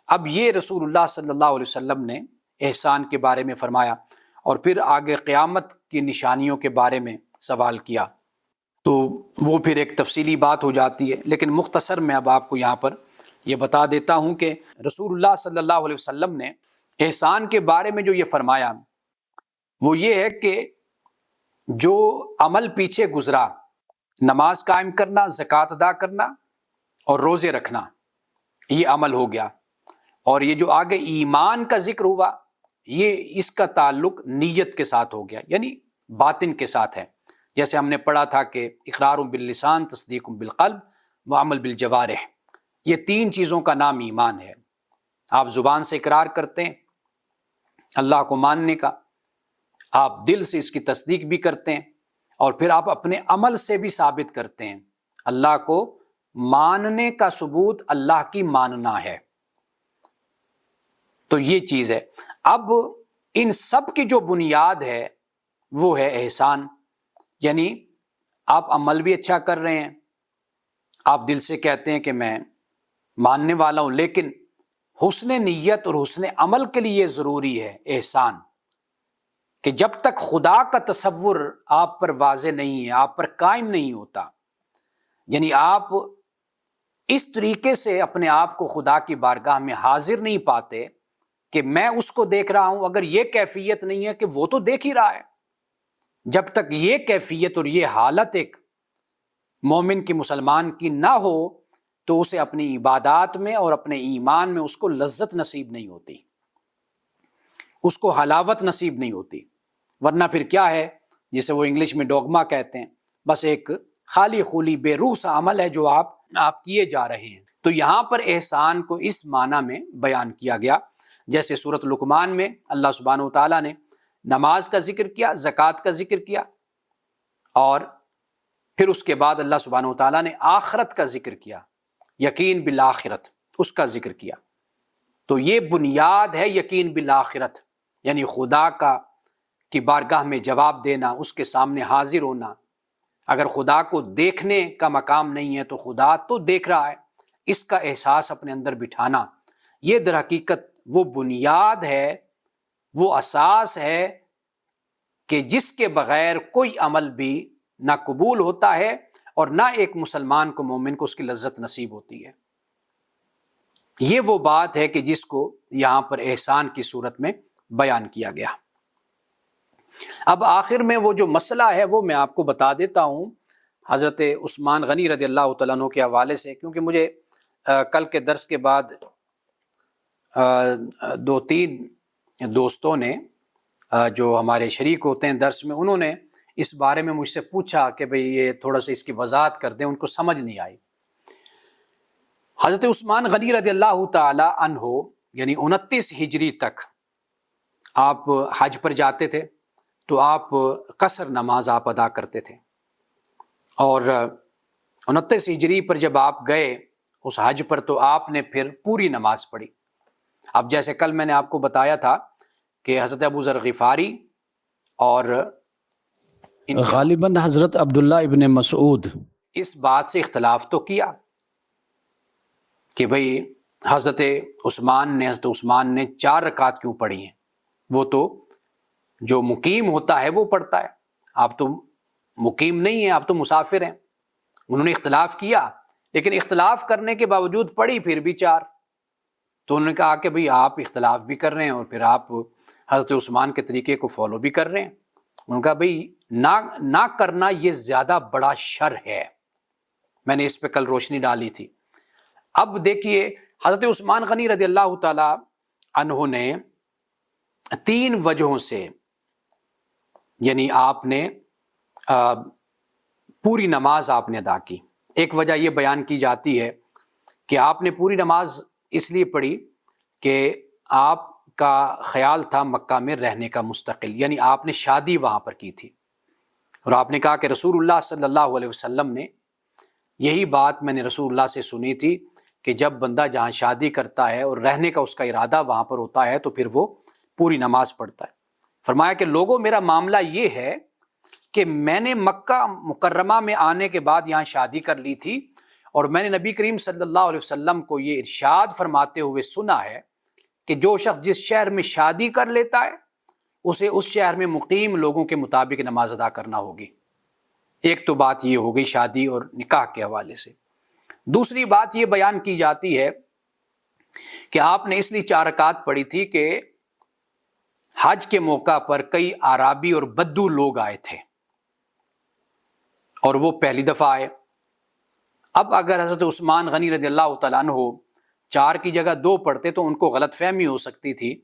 اب یہ رسول اللہ صلی اللہ علیہ وسلم نے احسان کے بارے میں فرمایا، اور پھر آگے قیامت کی نشانیوں کے بارے میں سوال کیا، تو وہ پھر ایک تفصیلی بات ہو جاتی ہے، لیکن مختصر میں اب آپ کو یہاں پر یہ بتا دیتا ہوں کہ رسول اللہ صلی اللہ علیہ وسلم نے احسان کے بارے میں جو یہ فرمایا وہ یہ ہے کہ جو عمل پیچھے گزرا، نماز قائم کرنا، زکوٰۃ ادا کرنا اور روزے رکھنا، یہ عمل ہو گیا، اور یہ جو آگے ایمان کا ذکر ہوا یہ اس کا تعلق نیت کے ساتھ ہو گیا، یعنی باطن کے ساتھ ہے۔ جیسے ہم نے پڑھا تھا کہ اقرار باللسان، تصدیق بالقلب وعمل بالجوارح، یہ تین چیزوں کا نام ایمان ہے۔ آپ زبان سے اقرار کرتے ہیں اللہ کو ماننے کا، آپ دل سے اس کی تصدیق بھی کرتے ہیں، اور پھر آپ اپنے عمل سے بھی ثابت کرتے ہیں۔ اللہ کو ماننے کا ثبوت اللہ کی ماننا ہے، تو یہ چیز ہے۔ اب ان سب کی جو بنیاد ہے وہ ہے احسان، یعنی آپ عمل بھی اچھا کر رہے ہیں، آپ دل سے کہتے ہیں کہ میں ماننے والا ہوں، لیکن حسن نیت اور حسن عمل کے لیے یہ ضروری ہے احسان، کہ جب تک خدا کا تصور آپ پر واضح نہیں ہے، آپ پر قائم نہیں ہوتا، یعنی آپ اس طریقے سے اپنے آپ کو خدا کی بارگاہ میں حاضر نہیں پاتے کہ میں اس کو دیکھ رہا ہوں، اگر یہ کیفیت نہیں ہے کہ وہ تو دیکھ ہی رہا ہے، جب تک یہ کیفیت اور یہ حالت ایک مومن کی، مسلمان کی نہ ہو تو اسے اپنی عبادات میں اور اپنے ایمان میں اس کو لذت نصیب نہیں ہوتی، اس کو حلاوت نصیب نہیں ہوتی، ورنہ پھر کیا ہے جسے وہ انگلش میں ڈوگما کہتے ہیں، بس ایک خالی خولی بے روح سا عمل ہے جو آپ کیے جا رہے ہیں۔ تو یہاں پر احسان کو اس معنی میں بیان کیا گیا، جیسے سورۃ لقمان میں اللہ سبحانہ و تعالیٰ نے نماز کا ذکر کیا، زکوٰۃ کا ذکر کیا، اور پھر اس کے بعد اللہ سبحانہ و تعالیٰ نے آخرت کا ذکر کیا، یقین بالآخرت، اس کا ذکر کیا۔ تو یہ بنیاد ہے یقین بالآخرت، یعنی خدا کی بارگاہ میں جواب دینا، اس کے سامنے حاضر ہونا۔ اگر خدا کو دیکھنے کا مقام نہیں ہے تو خدا تو دیکھ رہا ہے، اس کا احساس اپنے اندر بٹھانا، یہ در حقیقت وہ بنیاد ہے، وہ اساس ہے کہ جس کے بغیر کوئی عمل بھی نہ قبول ہوتا ہے اور نہ ایک مسلمان کو، مومن کو، اس کی لذت نصیب ہوتی ہے۔ یہ وہ بات ہے کہ جس کو یہاں پر احسان کی صورت میں بیان کیا گیا۔ اب آخر میں وہ جو مسئلہ ہے وہ میں آپ کو بتا دیتا ہوں حضرت عثمان غنی رضی اللہ تعالیٰ عنہ کے حوالے سے، کیونکہ مجھے کل کے درس کے بعد دو تین دوستوں نے جو ہمارے شریک ہوتے ہیں درس میں، انہوں نے اس بارے میں مجھ سے پوچھا کہ بھئی یہ تھوڑا سا اس کی وضاحت کر دیں، ان کو سمجھ نہیں آئی۔ حضرت عثمان غنی رضی اللہ تعالی عنہ یعنی 29 ہجری تک آپ حج پر جاتے تھے تو آپ قصر نماز آپ ادا کرتے تھے، اور 29 ہجری پر جب آپ گئے اس حج پر تو آپ نے پھر پوری نماز پڑھی۔ اب جیسے کل میں نے آپ کو بتایا تھا کہ حضرت ابو ذر غفاری اور غالباً حضرت عبداللہ ابن مسعود اس بات سے اختلاف تو کیا کہ بھئی حضرت عثمان نے 4 رکعت کیوں پڑھی ہیں، وہ تو جو مقیم ہوتا ہے وہ پڑھتا ہے، آپ تو مقیم نہیں ہیں، آپ تو مسافر ہیں۔ انہوں نے اختلاف کیا، لیکن اختلاف کرنے کے باوجود پڑھی پھر بھی 4۔ تو انہوں نے کہا کہ بھئی آپ اختلاف بھی کر رہے ہیں اور پھر آپ حضرت عثمان کے طریقے کو فالو بھی کر رہے ہیں۔ انہوں نے کہا بھئی نہ کرنا یہ زیادہ بڑا شر ہے، میں نے اس پہ کل روشنی ڈالی تھی۔ اب دیکھیے حضرت عثمان غنی رضی اللہ تعالی عنہ نے 3 وجہوں سے، یعنی آپ نے پوری نماز آپ نے ادا کی۔ ایک وجہ یہ بیان کی جاتی ہے کہ آپ نے پوری نماز اس لیے پڑھی کہ آپ کا خیال تھا مکہ میں رہنے کا مستقل، یعنی آپ نے شادی وہاں پر کی تھی، اور آپ نے کہا کہ رسول اللہ صلی اللہ علیہ وسلم نے یہی بات میں نے رسول اللہ سے سنی تھی کہ جب بندہ جہاں شادی کرتا ہے اور رہنے کا اس کا ارادہ وہاں پر ہوتا ہے تو پھر وہ پوری نماز پڑھتا ہے۔ فرمایا کہ لوگوں میرا معاملہ یہ ہے کہ میں نے مکہ مکرمہ میں آنے کے بعد یہاں شادی کر لی تھی، اور میں نے نبی کریم صلی اللہ علیہ وسلم کو یہ ارشاد فرماتے ہوئے سنا ہے کہ جو شخص جس شہر میں شادی کر لیتا ہے اسے اس شہر میں مقیم لوگوں کے مطابق نماز ادا کرنا ہوگی۔ ایک تو بات یہ ہو گئی شادی اور نکاح کے حوالے سے۔ دوسری بات یہ بیان کی جاتی ہے کہ آپ نے اس لیے 4 رکعت پڑھی تھی کہ حج کے موقع پر کئی اعرابی اور بدو لوگ آئے تھے اور وہ پہلی دفعہ آئے۔ اب اگر حضرت عثمان غنی رضی اللہ تعالیٰ عنہ 4 کی جگہ 2 پڑھتے تو ان کو غلط فہمی ہو سکتی تھی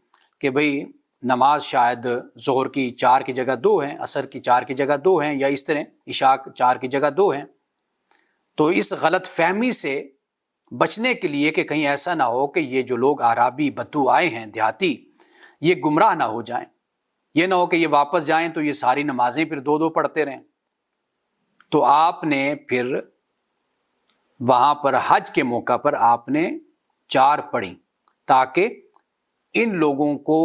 کہ بھئی نماز شاید ظہر کی 4 کی جگہ 2 ہیں، عصر کی 4 کی جگہ 2 ہیں، یا اس طرح عشاء 4 کی جگہ 2 ہیں۔ تو اس غلط فہمی سے بچنے کے لیے کہ کہیں ایسا نہ ہو کہ یہ جو لوگ اعرابی بدو آئے ہیں دیہاتی، یہ گمراہ نہ ہو جائیں، یہ نہ ہو کہ یہ واپس جائیں تو یہ ساری نمازیں پھر 2 پڑھتے رہیں، تو آپ نے پھر وہاں پر حج کے موقع پر آپ نے 4 پڑھی تاکہ ان لوگوں کو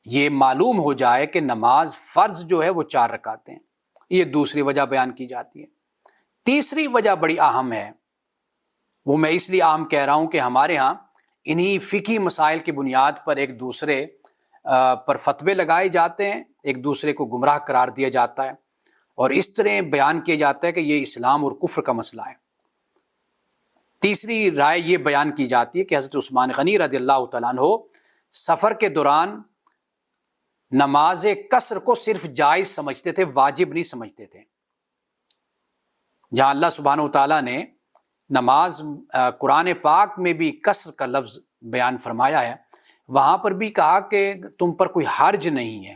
یہ معلوم ہو جائے کہ نماز فرض جو ہے وہ 4 رکعتیں ہیں۔ یہ دوسری وجہ بیان کی جاتی ہے۔ تیسری وجہ بڑی اہم ہے، وہ میں اس لیے اہم کہہ رہا ہوں کہ ہمارے ہاں انہی فقہی مسائل کی بنیاد پر ایک دوسرے پر فتوے لگائے جاتے ہیں، ایک دوسرے کو گمراہ قرار دیا جاتا ہے، اور اس طرح بیان کیا جاتا ہے کہ یہ اسلام اور کفر کا مسئلہ ہے۔ تیسری رائے یہ بیان کی جاتی ہے کہ حضرت عثمان غنی رضی اللہ تعالیٰ عنہ سفر کے دوران نماز قصر کو صرف جائز سمجھتے تھے، واجب نہیں سمجھتے تھے۔ جہاں اللہ سبحانہ وتعالیٰ نے نماز قرآن پاک میں بھی قصر کا لفظ بیان فرمایا ہے، وہاں پر بھی کہا کہ تم پر کوئی حرج نہیں ہے۔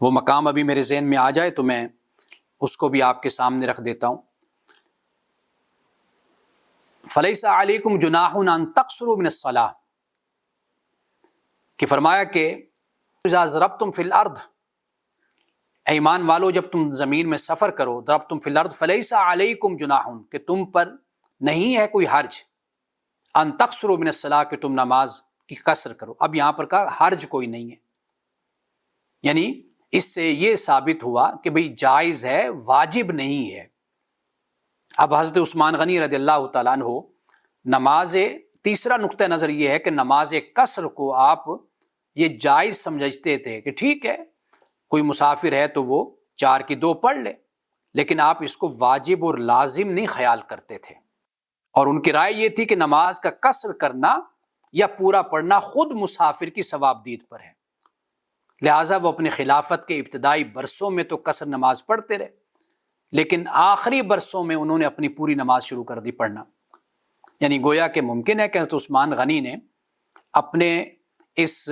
وہ مقام ابھی میرے ذہن میں آ جائے تو میں اس کو بھی آپ کے سامنے رکھ دیتا ہوں۔ فَلَيْسَ عَلَيْكُمْ جُنَاحٌ أَن تَقْصُرُوا مِنَ الصَّلَاةِ، کہ فرمایا کہ اذا ضربتم فی الارض، اے ایمان والو جب تم زمین میں سفر کرو، ضربتم فی الارض فلیس علیکم جناح، کہ تم پر نہیں ہے کوئی حرج، ان تقصروا من الصلاۃ کہ تم نماز کی قصر کرو. اب یہاں پر کہا حرج کوئی نہیں ہے، یعنی اس سے یہ ثابت ہوا کہ بھئی جائز ہے، واجب نہیں ہے. اب حضرت عثمان غنی رضی اللہ تعالیٰ عنہ نماز، تیسرا نقطہ نظر یہ ہے کہ نماز قصر کو آپ یہ جائز سمجھتے تھے کہ ٹھیک ہے کوئی مسافر ہے تو وہ 4 کی 2 پڑھ لے، لیکن آپ اس کو واجب اور لازم نہیں خیال کرتے تھے. اور ان کی رائے یہ تھی کہ نماز کا قصر کرنا یا پورا پڑھنا خود مسافر کی ثواب دید پر ہے، لہٰذا وہ اپنے خلافت کے ابتدائی برسوں میں تو قصر نماز پڑھتے رہے، لیکن آخری برسوں میں انہوں نے اپنی پوری نماز شروع کر دی پڑھنا. یعنی گویا کہ ممکن ہے کہ حضرت عثمان غنی نے اپنے اس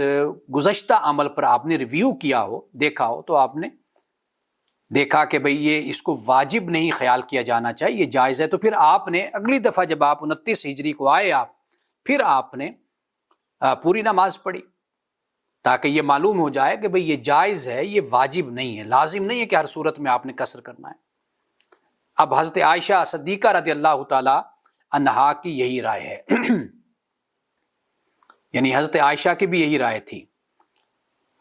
گزشتہ عمل پر آپ نے ریویو کیا ہو، دیکھا ہو، تو آپ نے دیکھا کہ بھئی یہ اس کو واجب نہیں خیال کیا جانا چاہیے، یہ جائز ہے. تو پھر آپ نے اگلی دفعہ جب آپ 29 ہجری کو آئے پھر آپ نے پوری نماز پڑھی تاکہ یہ معلوم ہو جائے کہ بھئی یہ جائز ہے، یہ واجب نہیں ہے، لازم نہیں ہے کہ ہر صورت میں آپ نے قصر کرنا ہے. اب حضرت عائشہ صدیقہ رضی اللہ تعالی عنہا کی یہی رائے ہے یعنی حضرت عائشہ کی بھی یہی رائے تھی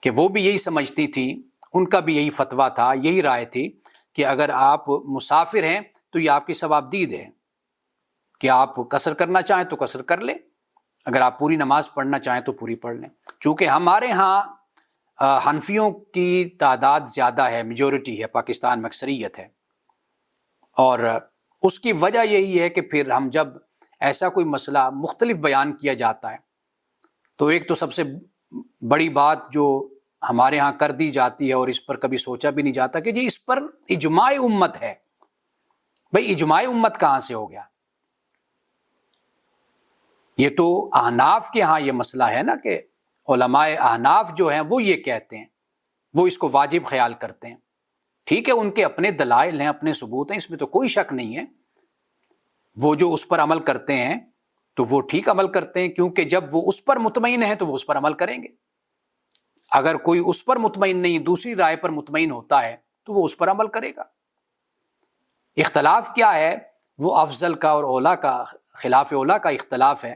کہ وہ بھی یہی سمجھتی تھی، ان کا بھی یہی فتویٰ تھا، یہی رائے تھی کہ اگر آپ مسافر ہیں تو یہ آپ کی ثواب دید ہے کہ آپ قصر کرنا چاہیں تو قصر کر لیں، اگر آپ پوری نماز پڑھنا چاہیں تو پوری پڑھ لیں. چونکہ ہمارے ہاں حنفیوں کی تعداد زیادہ ہے، میجورٹی ہے، پاکستان میں اکثریت ہے، اور اس کی وجہ یہی ہے کہ پھر ہم جب ایسا کوئی مسئلہ مختلف بیان کیا جاتا ہے تو ایک تو سب سے بڑی بات جو ہمارے ہاں کر دی جاتی ہے اور اس پر کبھی سوچا بھی نہیں جاتا کہ جی اس پر اجماع امت ہے. بھئی اجماع امت کہاں سے ہو گیا؟ یہ تو احناف کے ہاں یہ مسئلہ ہے نا کہ علماء احناف جو ہیں وہ یہ کہتے ہیں، وہ اس کو واجب خیال کرتے ہیں. ٹھیک ہے ان کے اپنے دلائل ہیں، اپنے ثبوت ہیں، اس میں تو کوئی شک نہیں ہے، وہ جو اس پر عمل کرتے ہیں تو وہ ٹھیک عمل کرتے ہیں، کیونکہ جب وہ اس پر مطمئن ہیں تو وہ اس پر عمل کریں گے. اگر کوئی اس پر مطمئن نہیں، دوسری رائے پر مطمئن ہوتا ہے تو وہ اس پر عمل کرے گا. اختلاف کیا ہے؟ وہ افضل کا اور اولا کا، خلاف اولا کا اختلاف ہے.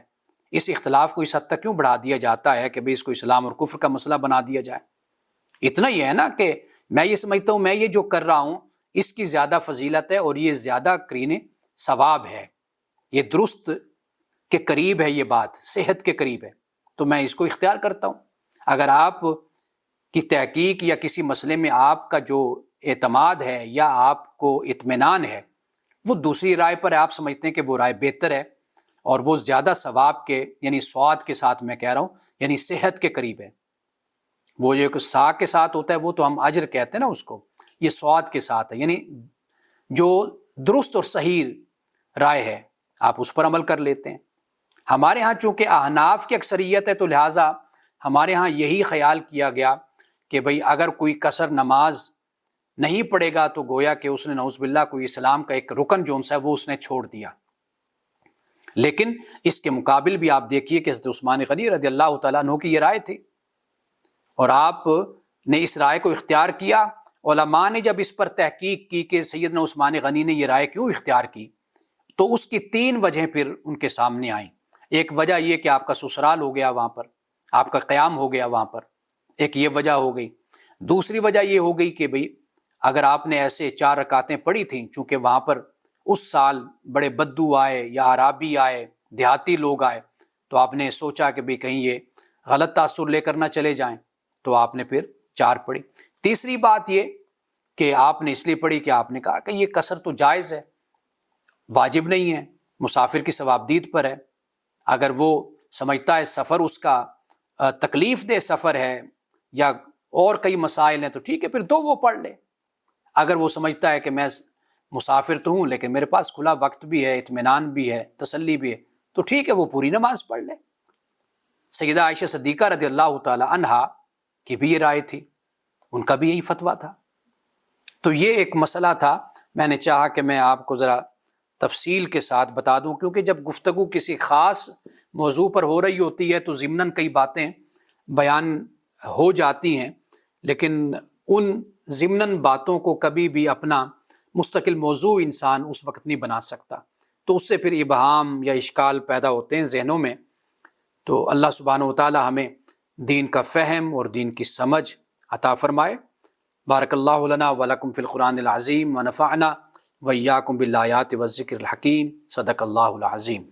اس اختلاف کو اس حد تک کیوں بڑھا دیا جاتا ہے کہ بھئی اس کو اسلام اور کفر کا مسئلہ بنا دیا جائے؟ اتنا ہی ہے نا کہ میں یہ سمجھتا ہوں میں یہ جو کر رہا ہوں اس کی زیادہ فضیلت ہے اور یہ زیادہ قرین ثواب ہے، یہ درست کے قریب ہے، یہ بات صحت کے قریب ہے، تو میں اس کو اختیار کرتا ہوں. اگر آپ کی تحقیق یا کسی مسئلے میں آپ کا جو اعتماد ہے یا آپ کو اطمینان ہے وہ دوسری رائے پر ہے، آپ سمجھتے ہیں کہ وہ رائے بہتر ہے اور وہ زیادہ ثواب کے، یعنی سواد کے ساتھ میں کہہ رہا ہوں، یعنی صحت کے قریب ہے. وہ جو سا کے ساتھ ہوتا ہے وہ تو ہم اجر کہتے ہیں نا اس کو، یہ سواد کے ساتھ ہے، یعنی جو درست اور صحیح رائے ہے آپ اس پر عمل کر لیتے ہیں. ہمارے ہاں چونکہ احناف کی اکثریت ہے تو لہٰذا ہمارے ہاں یہی خیال کیا گیا کہ بھئی اگر کوئی قصر نماز نہیں پڑھے گا تو گویا کہ اس نے نعوذ باللہ کوئی اسلام کا ایک رکن جو ہے وہ اس نے چھوڑ دیا. لیکن اس کے مقابل بھی آپ دیکھیے کہ حضرت عثمان غنی رضی اللہ تعالیٰ عنہ کی یہ رائے تھی اور آپ نے اس رائے کو اختیار کیا. علماء نے جب اس پر تحقیق کی کہ سیدنا عثمان غنی نے یہ رائے کیوں اختیار کی تو اس کی 3 وجہیں پھر ان کے سامنے آئیں. ایک وجہ یہ کہ آپ کا سسرال ہو گیا وہاں پر، آپ کا قیام ہو گیا وہاں پر، ایک یہ وجہ ہو گئی. دوسری وجہ یہ ہو گئی کہ بھئی اگر آپ نے ایسے 4 رکعتیں پڑھی تھیں، چونکہ وہاں پر اس سال بڑے بدو آئے یا عرابی آئے، دیہاتی لوگ آئے، تو آپ نے سوچا کہ بھئی کہیں یہ غلط تاثر لے کر نہ چلے جائیں، تو آپ نے پھر 4 پڑھی. تیسری بات یہ کہ آپ نے اس لیے پڑھی کہ آپ نے کہا کہ یہ قصر تو جائز ہے، واجب نہیں ہے، مسافر کی ثوابدید پر ہے. اگر وہ سمجھتا ہے سفر اس کا تکلیف دہ سفر ہے یا اور کئی مسائل ہیں تو ٹھیک ہے پھر 2 وہ پڑھ لے. اگر وہ سمجھتا ہے کہ میں مسافر تو ہوں لیکن میرے پاس کھلا وقت بھی ہے، اطمینان بھی ہے، تسلی بھی ہے، تو ٹھیک ہے وہ پوری نماز پڑھ لے. سیدہ عائشہ صدیقہ رضی اللہ تعالی عنہا کی بھی یہ رائے تھی، ان کا بھی یہی فتویٰ تھا. تو یہ ایک مسئلہ تھا، میں نے چاہا کہ میں آپ کو ذرا تفصیل کے ساتھ بتا دوں، کیونکہ جب گفتگو کسی خاص موضوع پر ہو رہی ہوتی ہے تو ضمناً کئی باتیں بیان ہو جاتی ہیں، لیکن ان ضمناً باتوں کو کبھی بھی اپنا مستقل موضوع انسان اس وقت نہیں بنا سکتا. تو اس سے پھر ابہام یا اشکال پیدا ہوتے ہیں ذہنوں میں. تو اللہ سبحانہ و تعالی ہمیں دین کا فہم اور دین کی سمجھ عطا فرمائے. بارک اللہ لنا ولکم فی القرآن العظیم ونفعنا وإیاکم بالآیات والذکر الحکیم. صدق اللہ العظیم.